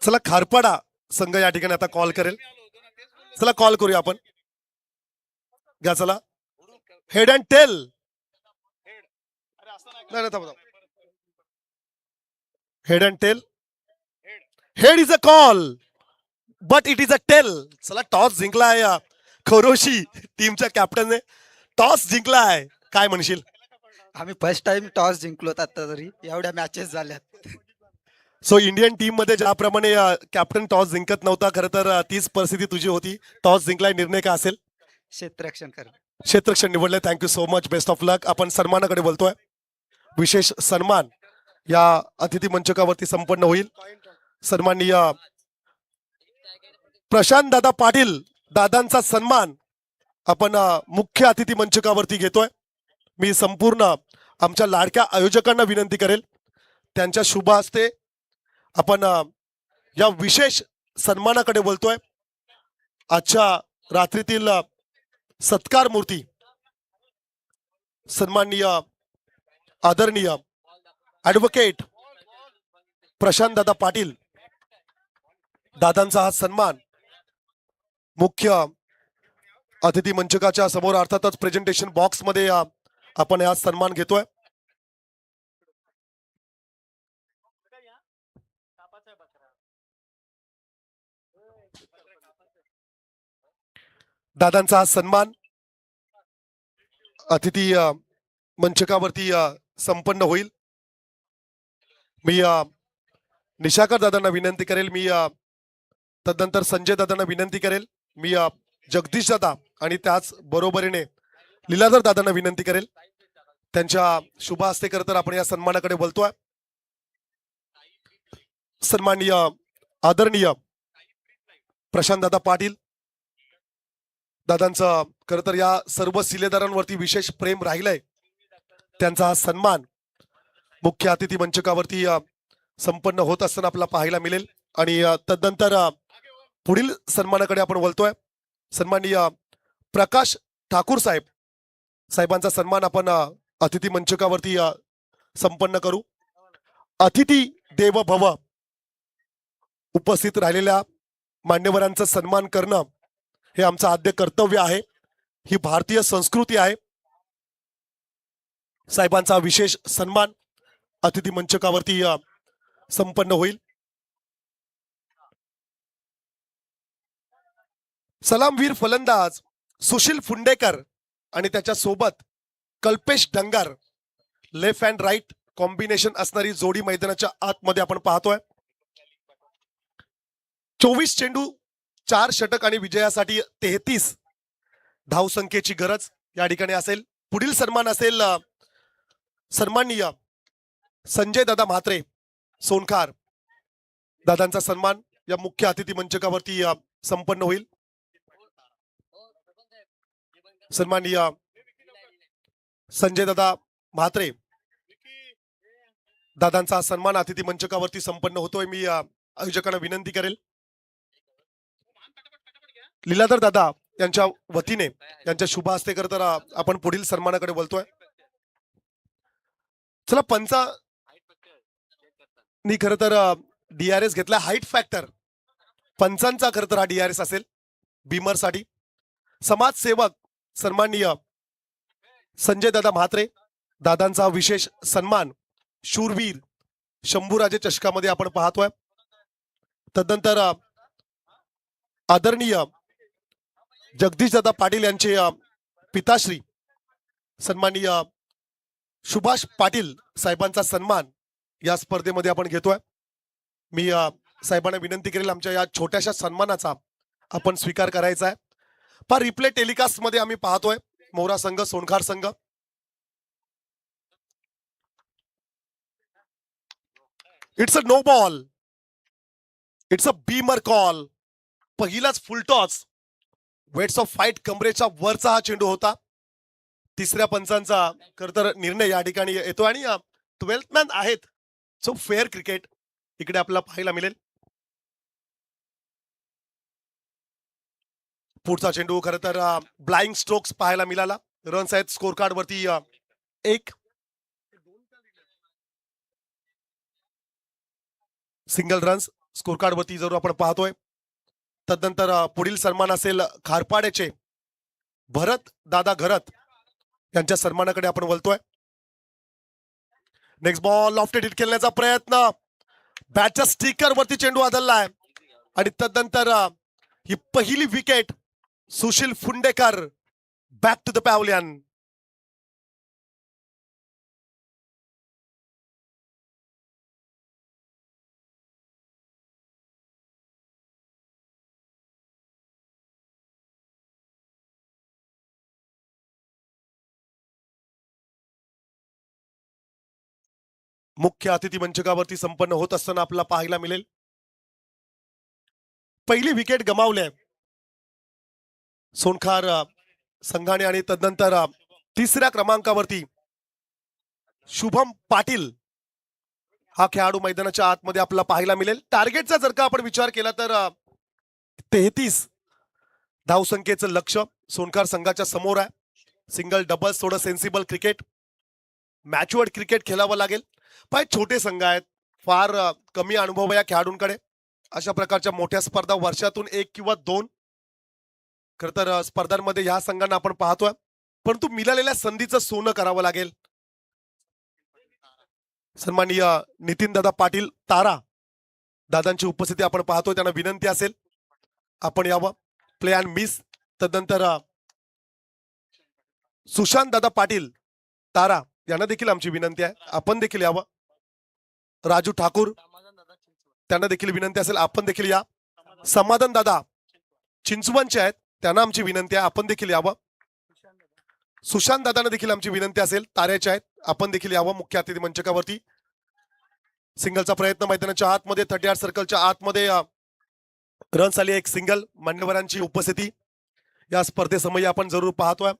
चला खारपाडा संघ या ठिकाणी आता कॉल करेल. चला कॉल करूया आपण. घ्या चला head and tail. Head and tail. Head is a call but it is a tail. चला टॉस जिंकलाय खरोशी टीमच्या कॅप्टनने. टॉस जिंकलाय. काय म्हणशील? आम्ही फर्स्ट टाइम टॉस जिंकलोत आता तरी एवढ्या मॅचेस झाल्यात. सो इंडियन टीम मध्ये ज्याप्रमाणे कॅप्टन टॉस जिंकत नव्हता, खरं तर तीच परिस्थिती तुझी होती. टॉस जिंकलाय. निर्णय काय असेल? क्षेत्ररक्षण करणं. क्षेत्ररक्षण निवडले. Thank you so much. Best of luck. आपण सन्मानाकडे बोलतोय. विशेष सन्मान या अतिथी मंचकावरती संपन्न होईल. सन्माननीय प्रशांत दादा पाटील दादांचा सन्मान आपण मुख्य अतिथी मंचकावरती घेतोय. मी संपूर्ण आमच्या लाडक्या आयोजकांना विनंती करेल त्यांच्या शुभ हस्ते आपण या विशेष सन्मानाकडे बोलतोय. आजच्या रात्रीतील सत्कार मूर्ती सन्माननीय आदरणीय ऍडव्होकेट प्रशांत दादा पाटील दादांचा हा सन्मान मुख्य अतिथी मंचकाच्या समोर अर्थातच प्रेझेंटेशन बॉक्स मध्ये आपण हा सन्मान घेतोय. दादांचा हा सन्मान अतिथी मंचकावरती संपन्न होईल. मी निशाकर दादांना विनंती करेल, मी तदनंतर संजय दादांना विनंती करेल, मी जगदीश दादा आणि त्याच बरोबरीने लीलाधर दादांना विनंती करेल. त्यांच्या शुभ हस्ते करत आपण या सन्मानाकडे बोलतोय. सन्माननीय आदरणीय प्रशांत दादा पाटील दादांचं खरं तर या सर्व शिलेदारांवरती विशेष प्रेम राहिलंय. त्यांचा हा सन्मान मुख्य अतिथी मंचकावरती संपन्न होत असताना आपल्याला पाहायला मिळेल. आणि तदनंतर पुढील सन्मानाकडे आपण बोलतोय. सन्माननीय प्रकाश ठाकूर साहेबांचा सन्मान आपण अतिथी मंचकावरती संपन्न करू. अतिथी देव भव, उपस्थित राहिलेल्या मान्यवरांचा सन्मान करणं हे आमचं आद्य कर्तव्य आहे. ही भारतीय संस्कृती आहे. साहेबांचा विशेष सन्मान अतिथी मंचकावरती संपन्न होईल. सलामवीर फलंदाज सुशील फुंडेकर आणि त्याच्या सोबत Kalpesh Dangar, left and right combination असणारी जोडी मैदानाच्या आतमध्ये आपण पाहतोय. 24 चेंडू 4 षटक आणि विजयासाठी 33 धावसंख्येची गरज या ठिकाणी असेल. पुढील सन्मान असेल सन्माननीय संजय दादा म्हात्रे सोनखार दादांचा सन्मान या मुख्य अतिथी मंचकावरती संपन्न होईल. सन्माननीय संजय दादा म्हात्रे दादांचा सन्मान अतिथी मंचकावरती संपन्न होतोय. मी आयोजकांना विनंती करेल, लीलाधर दादा यांच्या वतीने यांच्या शुभ हस्ते करत आपण पुढील सन्मानाकडे बोलतोय. चला, पंचांनी खरं तर DRS घेतला. हाईट फॅक्टर पंचांचा खरं तर हा DRS असेल बीमर साठी. समाजसेवक सन्माननीय संजय दादा म्हात्रे दादांचा विशेष सन्मान शूरवीर शंभूराजे चषकामध्ये आपण पाहतोय. तदनंतर आदरणीय जगदीश दादा पाटील यांचे पिताश्री सन्माननीय सुभाष पाटील साहेबांचा सन्मान या स्पर्धेमध्ये आपण घेतोय. मी साहेबांना विनंती करेल, आमच्या या छोट्याशा सन्मानाचा आपण स्वीकार करायचा आहे. पर रिप्ले टेलिकास्ट मध्ये आम्ही पाहतोय मोरा संघ सोनखार संघ. It's a no ball, it's a beamer call. पहिलाच फुल टॉस, वेट्स ऑफ फाईट कमरेच्या वरचा हा चेंडू होता. तिसऱ्या पंचांचा खरं तर निर्णय या ठिकाणी येतो आणि 12th मॅन आहेत. सो फेअर क्रिकेट इकडे आपल्याला पाहायला मिळेल. पुढचा चेंडू खरं तर ब्लाइंग स्ट्रोक्स पाहायला मिळाला. रन्स आहेत स्कोर कार्ड वरती 1. सिंगल रन्स स्कोर कार्ड वरती जरूर आपण पाहतोय. तदनंतर पुढील सन्मान असेल खारपाड्याचे भरत दादा घरत यांच्या सन्मानाकडे आपण बोलतोय. नेक्स्ट बॉल लॉफ्टेड हिट खेळण्याचा प्रयत्न, बॅटच्या स्टिकर वरती चेंडू आदळलाय आणि तदनंतर ही पहिली wicket Sushil Phundekar back to the pavilion. मुख्य अतिथी मंचकावरती संपन्न होत असताना आपल्याला पाहायला मिळेल पहिली विकेट गमावल्या सोनखार संघाने आणि तदनंतर तिसऱ्या क्रमांकावरती शुभम पाटील हा खेळाडू मैदानाच्या आतमध्ये आपल्याला पाहायला मिळेल. टार्गेटचा जर का आपण विचार केला तर 33 धावसंख्येचं लक्ष सोनखार संघाच्या समोर आहे. सिंगल डबल्स थोडं सेन्सिबल क्रिकेट, मॅच्युअर्ड क्रिकेट खेळावं लागेल. पण छोटे संघ आहेत, फार कमी अनुभव या खेळाडूंकडे. अशा प्रकारच्या मोठ्या स्पर्धा वर्षातून 1 किंवा 2 खरं तर स्पर्धांमध्ये ह्या संघांना आपण पाहतोय. परंतु मिळालेल्या संधीचं सोनं करावं लागेल. सन्माननीय नितीन दादा पाटील तारा दादांची उपस्थिती आपण पाहतोय. त्यांना विनंती असेल आपण यावं. Play and miss. तदनंतर सुशांत दादा पाटील तारा यांना देखील आमची विनंती आहे आपण देखील यावं. राजू ठाकूर त्यांना देखील विनंती असेल आपण देखील या. समाधान दादा चिंचवणचे आहेत त्यांना आमची विनंती आहे आपण देखील यावं. सुशांत दादांना देखील आमची विनंती असेल ताऱ्याचे आहेत आपण देखील यावं मुख्य अतिथी मंचकावरती. सिंगलचा प्रयत्न मैदानाच्या आतमध्ये 38 सर्कलच्या आतमध्ये रन्स आली एक सिंगल. मान्यवरांची उपस्थिती या स्पर्धेसमयी आपण जरूर पाहतोय.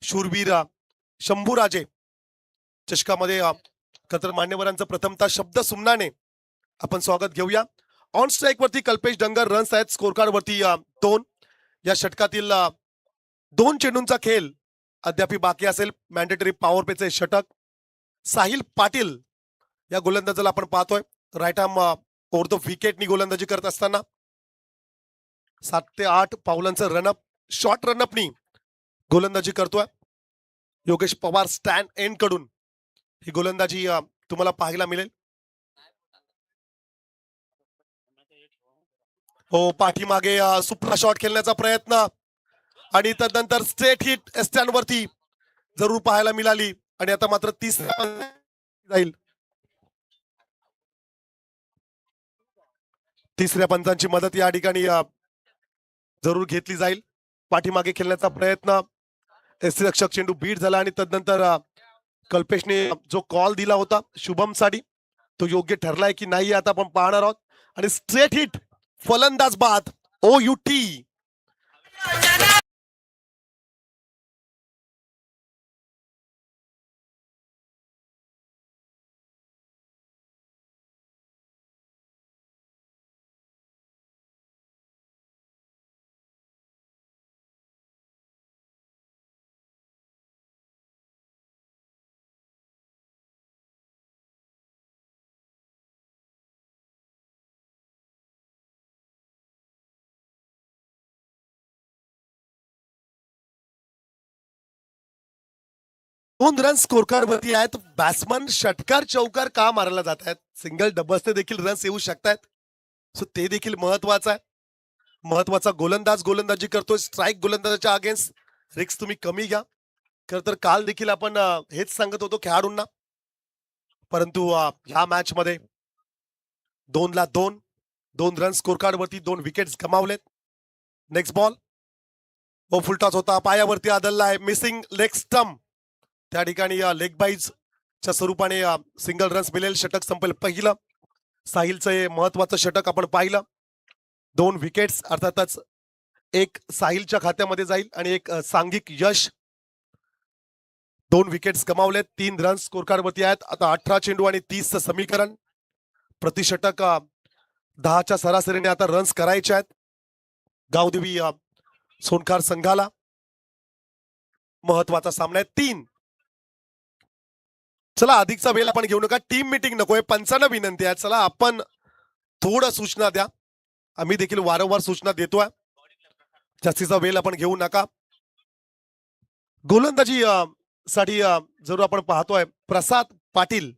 शूरवीर शंभूराजे चषकामध्ये खतर मान्यवरांचं प्रथमतः शब्द सुमनाने आपण स्वागत घेऊया. ऑन स्ट्राईक वरती कल्पेश डंगर रन्स आहेत. स्कोर कार्ड वरती 2. या षटकातील 2 चेंडूंचा खेळ अद्याप बाकी असेल. मॅन्डेटरी पॉवर प्लेचे षटक. साहिल पाटील या गोलंदाजाला आपण पाहतोय राईट आर्म ओव्हर द विकेटनी गोलंदाजी करत असताना 7 ते 8 पावलांचं रनअप शॉर्ट रनअपनी गोलंदाजी करतोय. योगेश पवार स्टँड एंड कडून ही गोलंदाजी तुम्हाला पाहायला मिळेल. हो पाठीमागे सुपरा शॉट खेळण्याचा प्रयत्न आणि तदनंतर स्ट्रेट हिट स्टँड वरती जरूर पाहायला मिळाली. आणि आता मात्र 30 जाईल. तिसऱ्या पंचांची मदत या ठिकाणी जरूर घेतली जाईल. पाठीमागे खेळण्याचा प्रयत्न रक्षक चेंडू बीट झाला आणि तदनंतर कल्पेशने जो कॉल दिला होता शुभम साठी तो योग्य ठरलाय की नाही आता आपण पाहणार आहोत. आणि स्ट्रेट हिट फलंदाज बाद OUT. दोन रन स्कोर कार्ड वरती आहेत. बॅट्समन षटकार चौकार का मारायला जात आहेत. सिंगल डबल्स देखील रन्स येऊ शकतात. सो ते देखील महत्वाचं आहे. महत्वाचा गोलंदाज गोलंदाजी करतोय. स्ट्राईक गोलंदाजाच्या अगेन्स्ट रिक्स तुम्ही कमी घ्या. खर तर काल देखील आपण हेच सांगत होतो खेळाडूंना. परंतु ह्या मॅच मध्ये 2ला 2 रन स्कोर कार्ड वरती 2 विकेट्स गमावलेत. नेक्स्ट बॉल व फुलटॉस होता पायावरती आदलला आहे. मिसिंग लेग स्टम्प त्या ठिकाणी लेग बाईजच्या स्वरूपाने सिंगल रन्स मिळेल. षटक संपेल पहिलं. साहिलचं महत्वाचं षटक आपण पाहिलं. 2 विकेट्स अर्थातच एक साहिलच्या खात्यामध्ये जाईल आणि एक सांघिक यश. 2 विकेट्स गमावलेत. 3 रन स्कोर कार्ड वरती आहेत. आता 18 चेंडू आणि 30चं समीकरण. प्रतिषटक 10च्या सरासरीने आता रन्स करायचे आहेत गावदेवी सोनखार संघाला. महत्वाचा सामना आहे. 3. चला अधिकचा वेळ आपण घेऊ नका. टीम मीटिंग नकोय. पंचांना विनंती आहे चला आपण थोडं सूचना द्या. आम्ही देखील वारंवार सूचना देतोय. जास्तीचा वेळ आपण घेऊ नका. गोलंदाजी साठी जरूर आपण पाहतोय प्रसाद पाटील.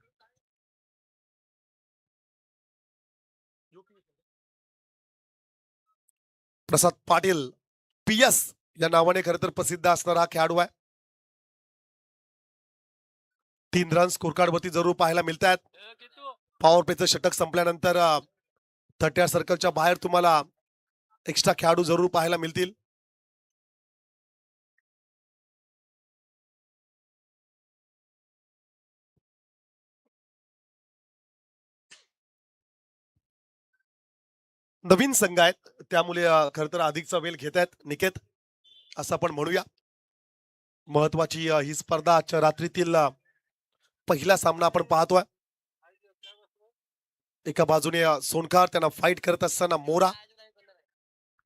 प्रसाद पाटील PS या नावाने खरं तर प्रसिद्ध असणारा हा खेळाडू आहे. 3 रन स्कोर कार्ड वरती जरूर पाहायला मिळत आहेत. पॉवर प्लेचं षटक संपल्यानंतर 38 सर्कलच्या बाहेर तुम्हाला एक्स्ट्रा खेळाडू जरूर पाहायला मिळतील. नवीन संघ आहेत त्यामुळे खरं तर अधिकचा वेळ घेत आहेत निकेत असं आपण म्हणूया. महत्वाची ही स्पर्धा आजच्या रात्रीतील पहिला सामना आपण पाहतोय. एका बाजूने सोनकार त्यांना फाईट करत असताना मोरा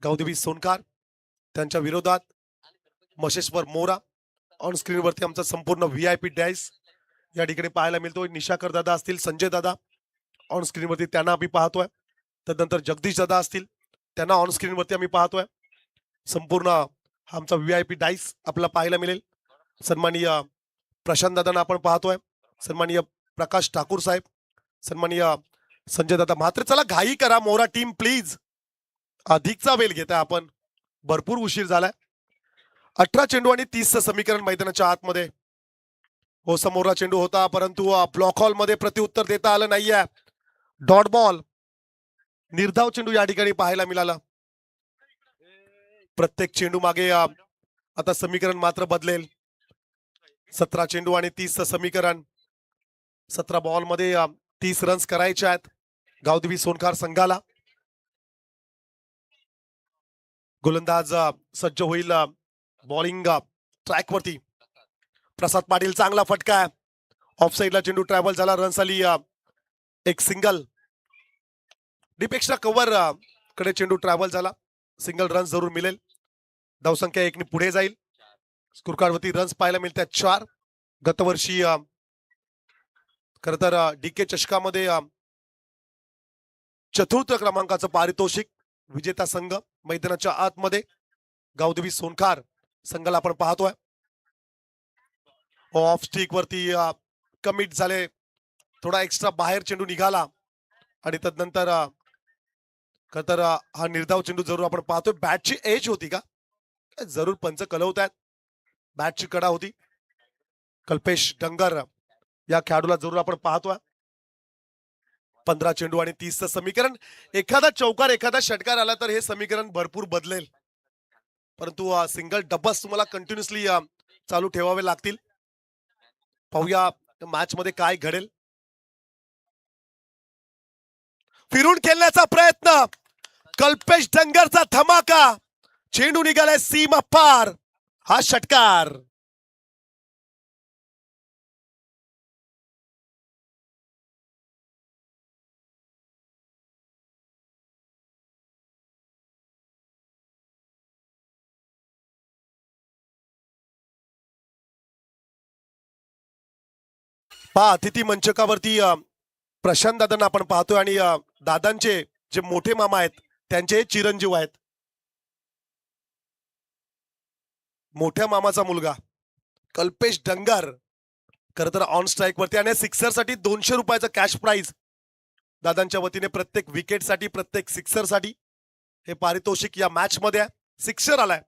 गावदेवी सोनकार त्यांच्या विरोधात मशेश्वर मोरा. ऑन स्क्रीन वरती आमचा संपूर्ण VIP डॅश या ठिकाणी पाहायला मिळतोय. निशाकर दादा असतील संजय दादा ऑन स्क्रीन वरती त्यांना आम्ही पाहतोय. तदनंतर जगदीश दादा असतील त्यांना ऑन स्क्रीन वरती आम्ही पाहतोय. संपूर्ण आमचा VIP डाईस आपल्याला पाहायला मिळेल. सन्माननीय प्रशांत दादांना आपण पाहतोय, सन्माननीय प्रकाश ठाकूर साहेब, सन्माननीय संजय दादा म्हात्रे. चला घाई करा मोरा टीम प्लीज, अधिकचा वेळ घेताय आपण, भरपूर उशीर झालाय. 18 चेंडू आणि 30चं समीकरण मैदानाच्या आतमध्ये. हो, समोरला चेंडू होता परंतु ब्लॉक हॉल मध्ये प्रत्युत्तर देता आलं नाहीये. डॉट बॉल, निर्धाव चेंडू या ठिकाणी पाहायला मिळाला. प्रत्येक चेंडू मागे आता समीकरण मात्र बदलेल. 17 चेंडू आणि 30चं समीकरण. 17 बॉल मध्ये 30 रन्स करायचे आहेत गावदेवी सोनखार संघाला. गोलंदाज सज्ज होईल बॉलिंग ट्रॅक वरती. प्रसाद पाटील, चांगला फटका आहे. ऑफ साईडला चेंडू ट्रॅव्हल झाला, रन्स आली एक सिंगल. डीप एक्स्ट्रा कव्हर कडे चेंडू ट्रॅव्हल झाला, सिंगल रन जरूर मिळेल. धावसंख्या 1 ने पुढे जाईल. स्कोर कार्ड वरती रन्स पाहायला मिळतात 4. गतवर्षी खर तर डीके चषकामध्ये चतुर्थ क्रमांकाचं पारितोषिक विजेता संघ मैदानाच्या आतमध्ये गावदेवी सोनखार संघाला आपण पाहतोय. ऑफ स्टिक वरती कमिट झाले, थोडा एक्स्ट्रा बाहेर चेंडू निघाला आणि तदनंतर खर तर हा निर्धाव चेंडू जरूर आपण पाहतोय. बॅटची एज होती का, जरूर पंच कलवतायत. बॅटची कडा होती. कल्पेश डंगर या खेळाडूला जरूर आपण पाहतोय. 15 चेंडू आणि 30चं समीकरण. एखादा चौकार एखादा षटकार आला तर हे समीकरण भरपूर बदलेल, परंतु सिंगल डबल्स तुम्हाला कंटिन्युअसली चालू ठेवावे लागतील. पाहूया मॅच मध्ये काय घडेल. फिरून खेळण्याचा प्रयत्न, कल्पेश डंगरचा धमाका, चेंडू निघालाय सीमा पार. हा षटकार. पहा अतिथी मंचकावरती प्रशांत दादांना आपण पाहतोय आणि दादांचे जे मोठे मामा आहेत त्यांचे चिरंजीव आहेत. मोठ्या मामाचा मुलगा कल्पेश डंगर खर तर ऑन स्ट्राईक वरती आणि सिक्सर साठी 200 रुपयाचं कॅश प्राइज दादांच्या वतीने. प्रत्येक विकेट साठी, प्रत्येक सिक्सर साठी हे पारितोषिक या मॅच मध्ये आहे. सिक्सर आलाय.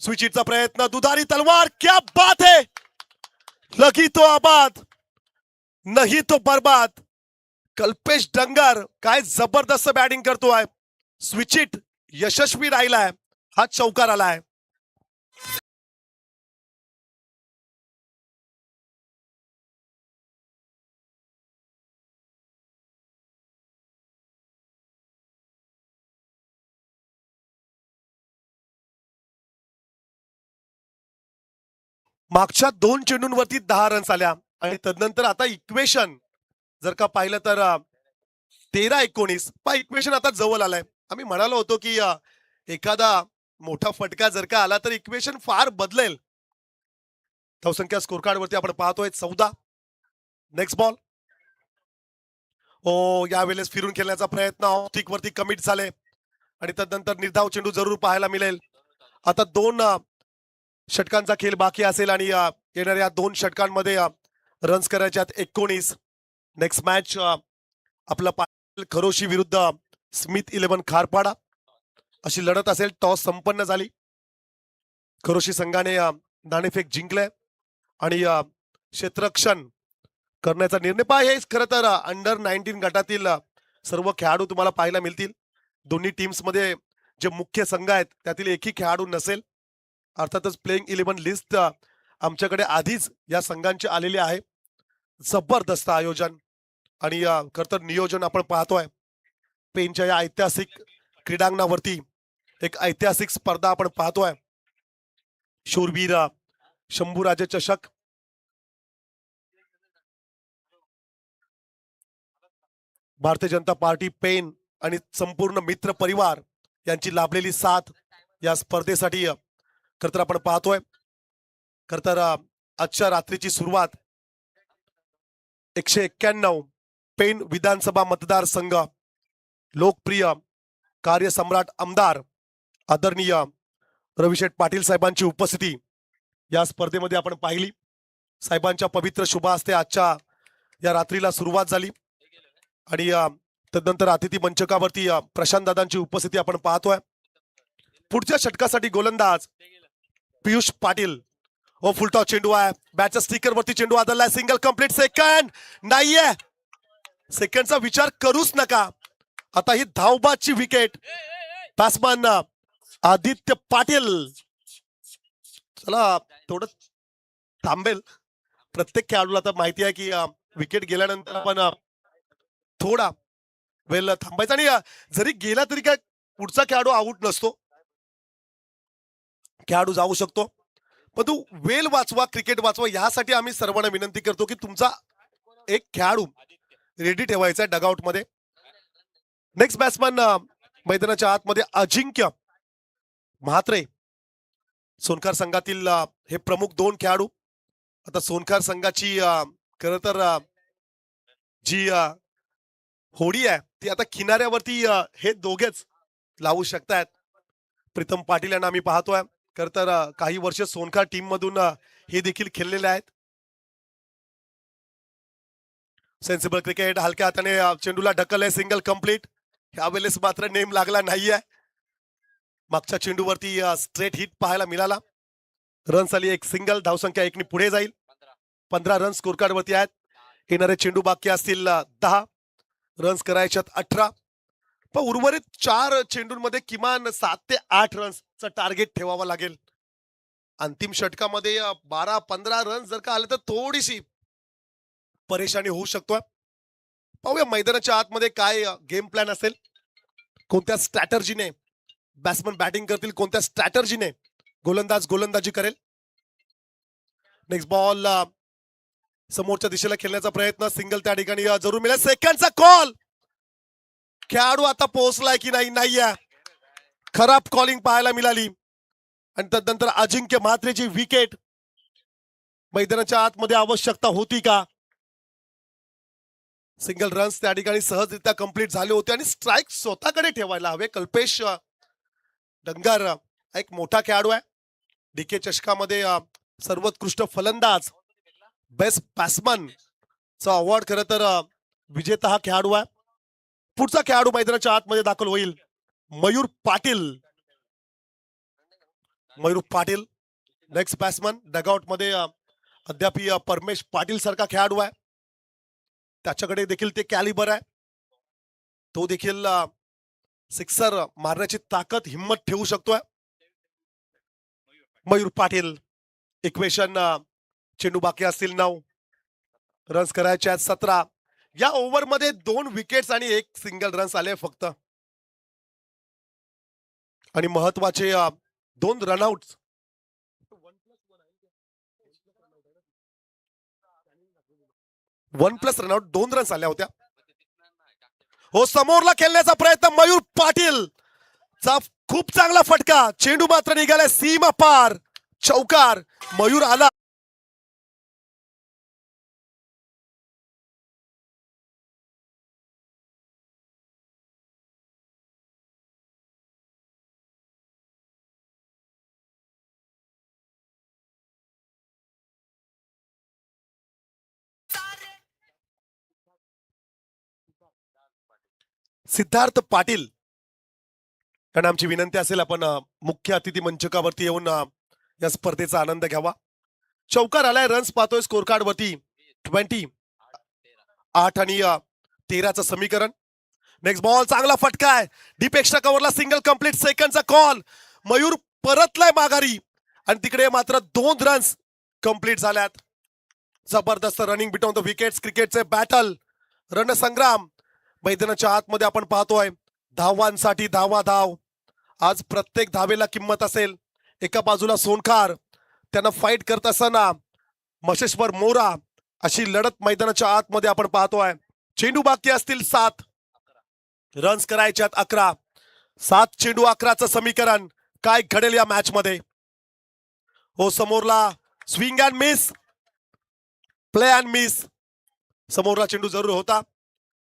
स्विचिटचा प्रयत्न, दुधारी तलवार, क्या बात है. लगी तो आबाद, नहीं तो बर्बाद. कल्पेश डंगर काय जबरदस्त बॅटिंग करतोय. स्विचिट यशस्वी राहिलाय. हा चौकार आलाय. मागच्या 2 चेंडूंवरती 10 रन्स आल्या आणि तदनंतर आता इक्वेशन जर का पाहिलं तर 13-19 इक्वेशन आता जवळ आलाय. आम्ही म्हणालो होतो की एखादा मोठा फटका जर का आला तर इक्वेशन फार बदलेल. धावसंख्या स्कोर कार्ड वरती आपण पाहतोय 14. Next ball. ओ, यावेळेस फिरून खेळण्याचा प्रयत्न, ऑफ वरती कमिट झाले आणि तदनंतर निर्धाव चेंडू जरूर पाहायला मिळेल. आता 2 षटकांचा खेळ बाकी असेल आणि येणाऱ्या 2 षटकांमध्ये रन्स करायचे आहेत 19. नेक्स्ट मॅच आपला खरोशी विरुद्ध स्मिथ 11 खारपाडा अशी लढत असेल. टॉस संपन्न झाली. खरोशी संघाने नाणेफेक जिंकले आणि क्षेत्ररक्षण करण्याचा निर्णय. हे खरं तर अंडर 19 गटातील सर्व खेळाडू तुम्हाला पाहायला मिळतील. दोन्ही टीम्स मध्ये जे मुख्य संघ आहेत त्यातील एकही खेळाडू नसेल. अर्थातच प्लेइंग 11 लिस्ट आमच्याकडे आधीच या संघांचे आलेले आहे. जबरदस्त आयोजन आणि खरं तर नियोजन आपण पाहतोय. पेनच्या या ऐतिहासिक क्रीडांगणावरती एक ऐतिहासिक स्पर्धा आपण पाहतोय. शूरवीर शंभूराजे चषक. भारतीय जनता पार्टी, पेन आणि संपूर्ण मित्र परिवार यांची लाभलेली साथ या स्पर्धेसाठी खर तर आपण पाहतोय. खर तर आजच्या रात्रीची सुरुवात 191 पेन विधानसभा मतदारसंघ लोकप्रिय कार्यसम्राट आमदार आदरणीय रविशेठ पाटील साहेबांची उपस्थिती या स्पर्धेमध्ये आपण पाहिली. साहेबांच्या पवित्र शुभ हस्ते आजच्या या रात्रीला सुरुवात झाली आणि तदनंतर अतिथी मंचकावरती प्रशांत दादांची उपस्थिती आपण पाहतोय. पुढच्या षटकासाठी गोलंदाज पियुष पाटील. ओ फुलटॉस चेंडू आहे, बॅटच्या स्टिकर वरती चेंडू आदळलाय. Single complete. सेकंड नाहीये, सेकंडचा विचार करूच नका. आता ही धावबादची विकेट. बॅट्समन आदित्य पाटील. चला थोडं थांबेल. प्रत्येक खेळाडूला तर माहिती आहे की विकेट गेल्यानंतर आपण थोडा वेळ थांबायचा आणि जरी गेला तरी काय पुढचा खेळाडू आउट नसतो, खेळाडू जाऊ शकतो. पण तू वेळ वाचवा, क्रिकेट वाचवा, यासाठी आम्ही सर्वांना विनंती करतो की तुमचा एक खेळाडू रेडी ठेवायचा डगआउट मध्ये. नेक्स्ट बॅट्समन मैदानाच्या आतमध्ये अजिंक्य म्हात्रे, सोनकार संघातील हे प्रमुख दोन खेळाडू. आता सोनकार संघाची खर तर जी होडी आहे ती आता किनाऱ्यावरती हे दोघेच लावू शकतायत. प्रीतम पाटील यांना आम्ही पाहतोय. खर तर काही वर्ष सोनकार टीम मधून हे देखील खेळलेले आहेत. Sensible cricket. हलक्या हाताने चेंडूला ढकलले. Single complete. यावेळेस मात्र नेम लागला नाहीये. मागच्या चेंडूवरती स्ट्रेट हिट पाहायला मिळाला. रन्स आली एक सिंगल. धावसंख्या 1 पुढे जाईल. 15 रन स्कोर कार्ड वरती आहेत. येणारे चेंडू बाकी असतील 10. रन्स करायच्यात 18. पण उर्वरित 4 चेंडूंमध्ये किमान 7 ते 8 रन्सचं टार्गेट ठेवावं लागेल. अंतिम षटकामध्ये 12-15 रन जर का आले तर थोडीशी परेशानी होऊ शकतो. पाहूया मैदानाच्या आतमध्ये काय गेम प्लॅन असेल, कोणत्या स्ट्रॅटर्जीने बॅट्समन बॅटिंग करतील, कोणत्या स्ट्रॅटर्जीने गोलंदाज गोलंदाजी करेल. नेक्स्ट बॉल समोरच्या दिशेला खेळण्याचा प्रयत्न. सिंगल त्या ठिकाणी जरूर मिळेल. सेकंडचा कॉल. खेळाडू आता पोहोचलाय की नाहीये. खराब कॉलिंग पाहायला मिळाली आणि तदनंतर अजिंक्य म्हात्रेची विकेट. मैदानाच्या आतमध्ये आवश्यकता होती का? सिंगल रन्स त्या ठिकाणी सहजरित्या कंप्लीट झाले होते आणि स्ट्राईक स्वतःकडे ठेवायला हवे. कल्पेश डंगार एक मोठा खेळाडू आहे. डीके चषकामध्ये सर्वोत्कृष्ट फलंदाज, बेस्ट बॅट्समन चा अवॉर्ड खरं तर विजेता हा खेळाडू आहे. पुढचा खेळाडू मैदानाच्या आतमध्ये दाखल होईल Mayur Patil. Mayur Patil next batsman. Dugout मध्ये अद्याप परमेश पाटील सारखा खेळाडू आहे. त्याच्याकडे देखील ते कॅलिबर आहे. तो देखील सिक्सर मारण्याची ताकद, हिम्मत ठेवू शकतोय. मयूर पाटील. इक्वेशन चेंडू बाकी असतील 9. रन्स करायचे आहेत 17. या ओव्हर मध्ये 2 विकेट्स आणि 1 सिंगल रन्स आले फक्त. आणि महत्वाचे 2 रनआउट. 1+ रनआउट 2 रन्स आल्या होत्या. हो, समोरला खेळण्याचा प्रयत्न मयूर पाटील चा खूप चांगला फटका. चेंडू मात्र निघाला सीमा पार. चौकार. मयूर आला. सिद्धार्थ पाटील कारण आमची विनंती असेल आपण मुख्य अतिथी मंचकावरती येऊन या स्पर्धेचा आनंद घ्यावा. चौकार आलाय. रन्स पाहतोय स्कोर कार्ड वरती 20. 8 आणि 13चं समीकरण. Next ball. चांगला फटका आहे. डीप एक्स्ट्रा कव्हरला सिंगल कंप्लीट. सेकंडचा कॉल. मयूर परतलाय माघारी आणि तिकडे मात्र 2 रन्स कंप्लीट झाल्यात. जबरदस्त रनिंग बिटॉन द विकेट्स. क्रिकेटचे बॅटल, रणसंग्राम मैदानाच्या आतमध्ये आपण पाहतोय. धावांसाठी धाव. आज प्रत्येक धावेला किंमत असेल. एका बाजूला सोनकार, त्यांना फाईट करत असताना मशेश्वर मोरा. अशी लढत मैदानाच्या आतमध्ये आपण पाहतोय. चेंडू बाकी असतील 7. रन्स करायच्यात 11. 7 चेंडू 11चं समीकरण. काय घडेल या मॅच मध्ये? हो, समोरला swing and miss, play and miss. समोरला चेंडू जरूर होता.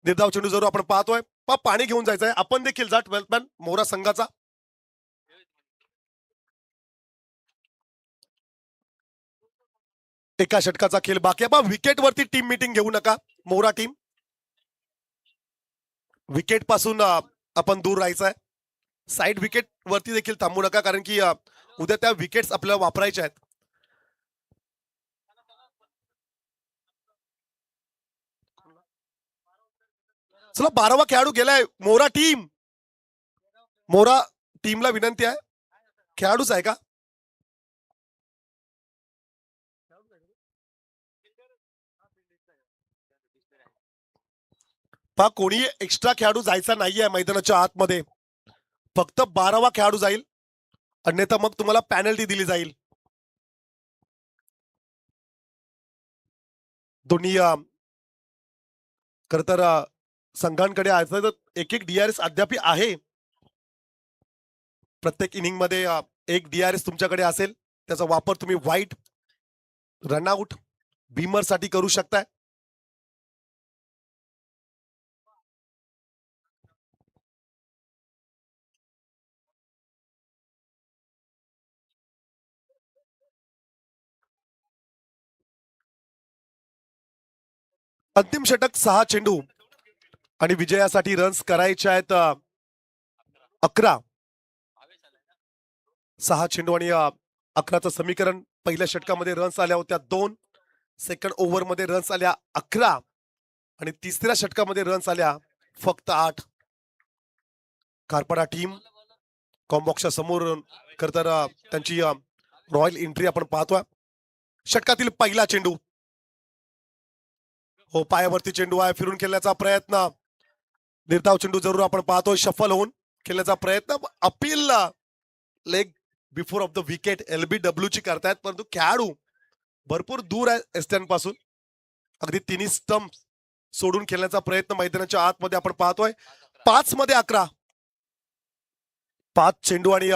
निर्धाव चेंडू जरूर आपण पाहतोय. पाणी घेऊन जायचंय. आपण देखील जा 12th मॅन मोरा संघाचा. एका षटकाचा खेळ बाकी आहे. विकेट वरती टीम मीटिंग घेऊ नका. मोरा टीम विकेट पासून आपण दूर राहायचं आहे. साईड विकेट वरती देखील थांबू नका, कारण की उद्या त्या विकेट्स आपल्याला वापरायच्या आहेत. चला 12वा खेळाडू गेलाय. मोरा टीमला विनंती आहे. खेळाडूच आहे का? पहा, कोणी एक्स्ट्रा खेळाडू जायचा नाहीये मैदानाच्या आतमध्ये. फक्त 12वा खेळाडू जाईल, अन्यथा मग तुम्हाला पॅनल्टी दिली जाईल. दोन्ही खर तर संघांकडे एक एक डीआरएस अद्याप आहे. प्रत्येक इनिंग मध्ये एक डीआरएस तुमच्याकडे असेल. त्याचा वापर तुम्ही वाईट, रनआउट, बीमर साठी करू शकताय. अंतिम षटक 6 चेंडू आणि विजयासाठी रन्स करायचे आहेत 11. 6 चेंडू आणि 11चं समीकरण. पहिल्या षटकामध्ये रन्स आल्या होत्या 2, सेकंड ओव्हर मध्ये रन्स आल्या 11 आणि तिसऱ्या षटकामध्ये रन्स आल्या फक्त 8. कारपाडा टीम कॉम्बॉक्सच्या समोर खर तर त्यांची रॉयल एंट्री आपण पाहतोय. षटकातील पहिला चेंडू. हो, पायावरती चेंडू आहे. फिरून खेळण्याचा प्रयत्न. निर्धाव चेंडू जरूर आपण पाहतोय. शफल होऊन खेळण्याचा प्रयत्न. Appeal leg before of the wicket LBW ची करतायत, परंतु खेळाडू भरपूर दूर आहे स्टँड पासून. अगदी तिन्ही स्टंप सोडून खेळण्याचा प्रयत्न मैदानाच्या आतमध्ये आपण पाहतोय. 5 मध्ये 11. 5 चेंडू आणि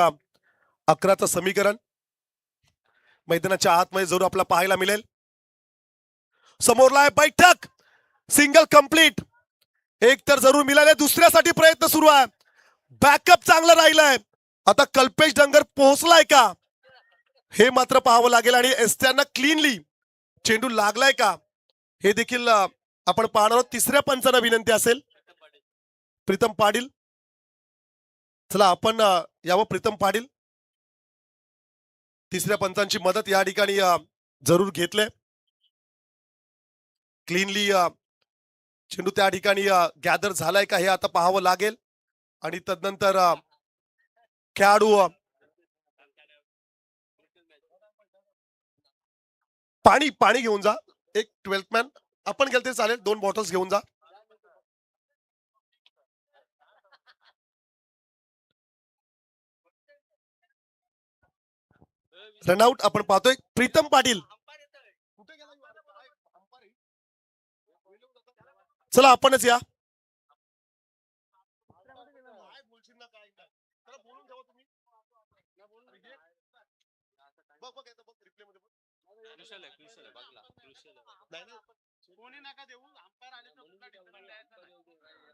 11चं समीकरण मैदानाच्या आतमध्ये जरूर आपल्याला पाहायला मिळेल. समोरला आहे बैठक. Single complete. एक तर जरूर मिळाले. दुसऱ्यासाठी प्रयत्न सुरू आहे. बॅकअप चांगला राहिलाय. आता कल्पेश डंगर पोहोचलाय का, हे मात्र पाहावं लागेल. आणि एस्ट्यांना क्लीनली चेंडू लागलाय का, हे देखील आपण पाहणार आहोत. तिसऱ्या पंचांना विनंती असेल. प्रीतम पाटील, चला आपण यावं. प्रीतम पाटील तिसऱ्या पंचांची मदत या ठिकाणी जरूर घेतले. क्लीनली चेंडू त्या ठिकाणी गॅदर झालाय का, हे आता पाहावं लागेल. आणि तदनंतर खेळाडू पाणी घेऊन जा. एक 12th मॅन आपण गेल तरी चालेल. 2 बॉटल्स घेऊन जा. रनआउट आपण पाहतोय. प्रीतम पाटील, चला आपणच या.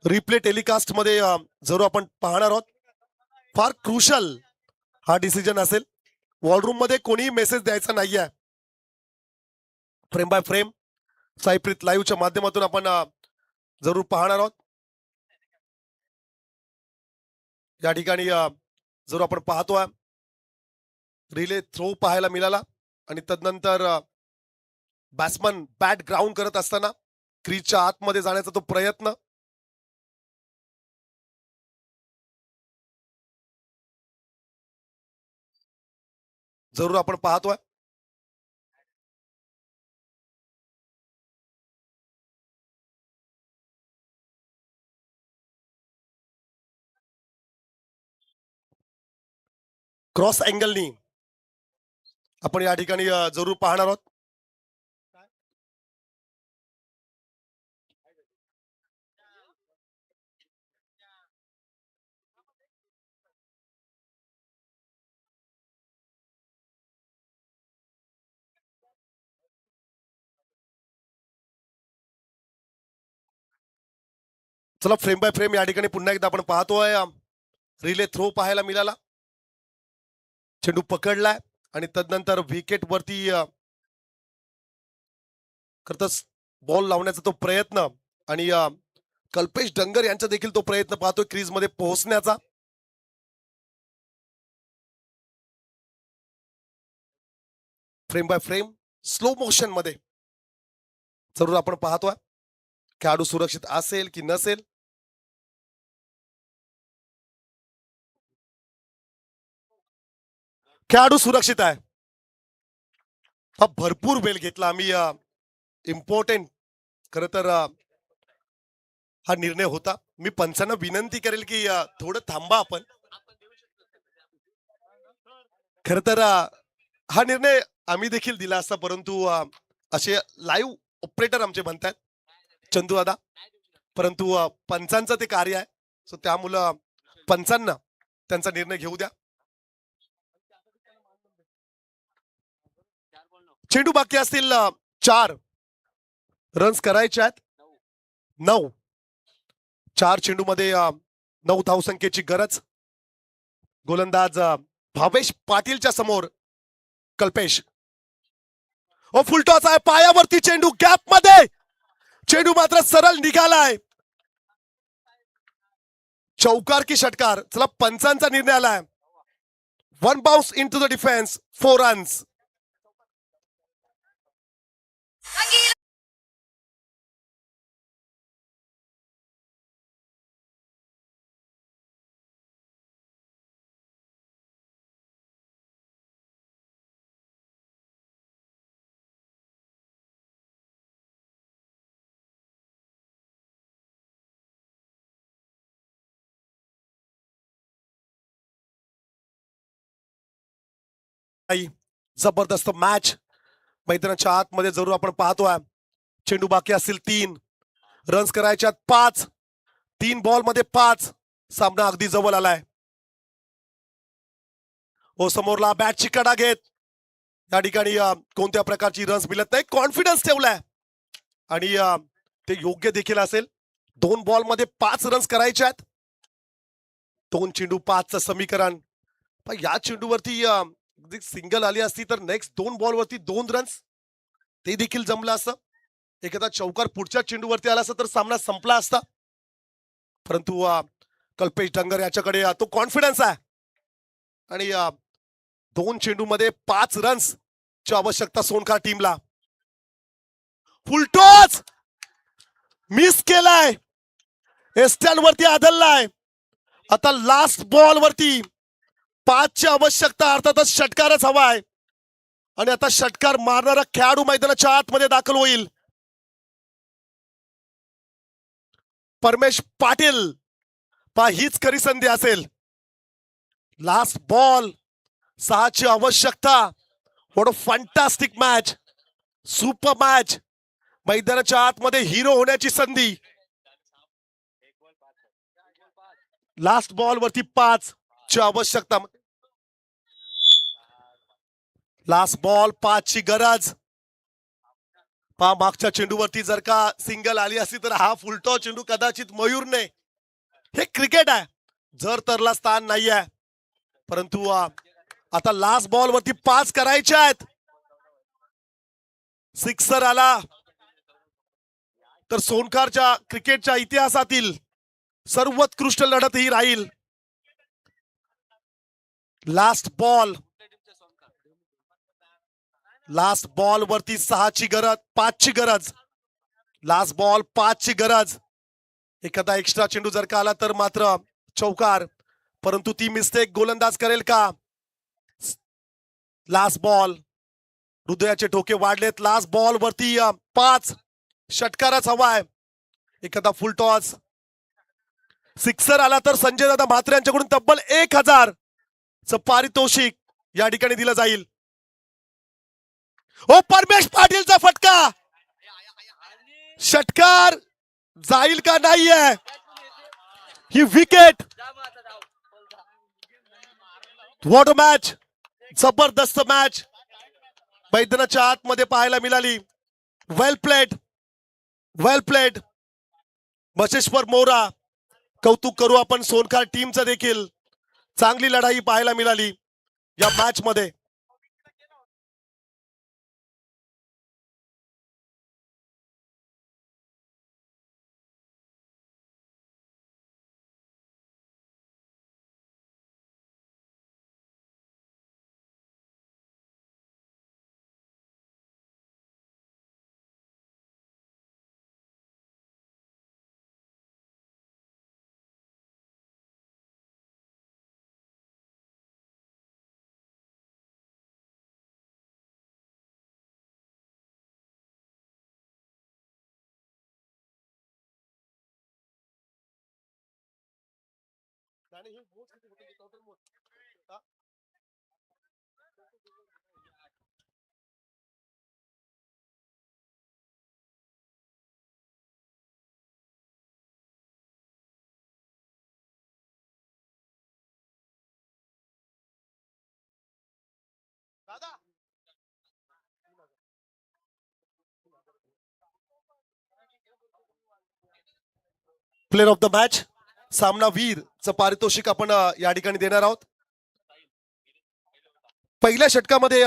रिप्ले टेलिकास्ट मध्ये जरूर आपण पाहणार आहोत. फार क्रुशल हा डिसिजन असेल. वॉलरूम मध्ये कोणीही मेसेज द्यायचा नाहीये. फ्रेम बाय फ्रेम साईप्रीत लाईव्हच्या माध्यमातून आपण जरूर पाहणार आहोत. या ठिकाणी जरूर आपण पाहतोय रिले थ्रो पाहायला मिळाला. आणि तदनंतर बॅट्समन बॅट ग्राउंड करत असताना क्रीजच्या आतमध्ये जाण्याचा तो प्रयत्न. जरूर आपण पाहतोय. क्रॉस अँगलनी आपण या ठिकाणी जरूर पाहणार आहोत. चला फ्रेम बाय फ्रेम या ठिकाणी पुन्हा एकदा आपण पाहतोय. रिले थ्रो पाहायला मिळाला. चेंडू पकडलाय आणि तदनंतर विकेट वरती खरंच बॉल लावण्याचा तो प्रयत्न आणि कल्पेश डंगर यांचा देखील तो प्रयत्न पाहतोय क्रीज मध्ये पोहोचण्याचा. Frame by frame slow motion मध्ये जरूर आपण पाहतोय खेळाडू सुरक्षित असेल की नसेल. खेळाडू सुरक्षित आहे. हा भरपूर वेळ घेतला आम्ही. इम्पॉर्टंट खर तर हा निर्णय होता. मी पंचांना विनंती करेल की थोडं थांबा आपण. खर तर हा निर्णय आम्ही देखील दिला असता, परंतु असे लाईव्ह ऑपरेटर आमचे म्हणतात चंदू दादा, परंतु पंचांचं ते कार्य आहे. सो त्यामुळं पंचांना त्यांचा निर्णय घेऊ द्या. चेंडू बाकी असतील 4 रन्स करायचे आहेत. 9 4 चेंडू मध्ये 9 धावसंख्येची गरज. गोलंदाज भावेश पाटीलच्या समोर कल्पेश. ओ फुलटॉस आहे पायावरती चेंडू गॅप मध्ये. चेंडू मात्र सरळ निघालाय. चौकार की षटकार. चला पंचांचा निर्णय आलाय. 1 bounce in to the defence 4 runs. जबरदस्त मॅच मैदानाच्या आतमध्ये जरूर आपण पाहतोय. चेंडू बाकी असतील 3 रन्स करायच्यात 5. 3 बॉल मध्ये 5. सामना अगदी जवळ आलाय. ओ समोरला बॅटची कडा घेत या ठिकाणी कोणत्या प्रकारची रन्स मिळत नाही. कॉन्फिडन्स ठेवलाय आणि ते योग्य देखील असेल. 2 बॉल मध्ये 5 रन्स करायचे आहेत. 2 चेंडू 5चं समीकरण. पण या चेंडूवरती सिंगल आली असती तर नेक्स्ट 2 बॉल वरती 2 रन्स ते देखील जमलं असतं. एखादा चौकार पुढच्या चेंडूवरती आला असता तर सामना संपला असता. परंतु कल्पेश डंगर याच्याकडे तो कॉन्फिडन्स आहे आणि 2 चेंडू मध्ये 5 रन्स ची आवश्यकता सोनखार टीमला. फुलटॉस मिस केलाय. एस्टन वरती आदललाय. आता लास्ट बॉल वरती 5 ची आवश्यकता. अर्थातच षटकारच हवाय आणि आता षटकार मारणारा खेळाडू मैदानाच्या आतमध्ये दाखल होईल. परमेश पाटील पा हीच खरी संधी असेल. लास्ट बॉल 6 ची आवश्यकता. What a fantastic match. Super match. मैदानाच्या आतमध्ये हिरो होण्याची संधी. लास्ट बॉल वरती 5 ची आवश्यकता. लास्ट बॉल 5 ची गरज. पा मागच्या चेंडूवरती जर का सिंगल आली असती तर हा फुलटॉ चेंडू कदाचित मयूरने. हे क्रिकेट आहे. जर तरला स्थान नाही आहे. परंतु आता लास्ट बॉल वरती 5 करायचे आहेत. सिक्सर आला तर सोनकारच्या क्रिकेटच्या इतिहासातील सर्वोत्कृष्ट लढत ही राहील. Last ball. लास्ट बॉल वरती 6 ची गरज 5 ची गरज. लास्ट बॉल 5 ची गरज. एखादा एक्स्ट्रा चेंडू जर का आला तर मात्र चौकार. परंतु ती मिस्टेक गोलंदाज करेल का. Last ball. हृदयाचे ठोके वाढलेत. लास्ट बॉल वरती 5 षटकारच हवाय. एखादा फुल टॉस सिक्सर आला तर संजय दादा म्हात्रे यांच्याकडून तब्बल 1000 च पारितोषिक या ठिकाणी दिलं जाईल. ओ परमेश पाटीलचा फटका. षटकार जाईल का नाहीये. ही विकेट. What a match. जबरदस्त मॅच मैदानाच्या आतमध्ये पाहायला मिळाली. वेल प्लेड. वेल प्लेड. बसेश्वर मोरा कौतुक करू आपण सोनखार टीमचं देखील. चांगली लढाई पाहायला मिळाली या मॅच मध्ये. प्लेअर ऑफ द मॅच सामना वीरचं पारितोषिक आपण या ठिकाणी देणार आहोत. पहिल्या षटकामध्ये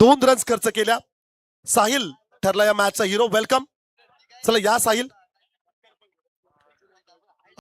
2 रन्स खर्च केल्या. साहिल ठरला या मॅचचा हिरो. वेलकम. चला या साहिल.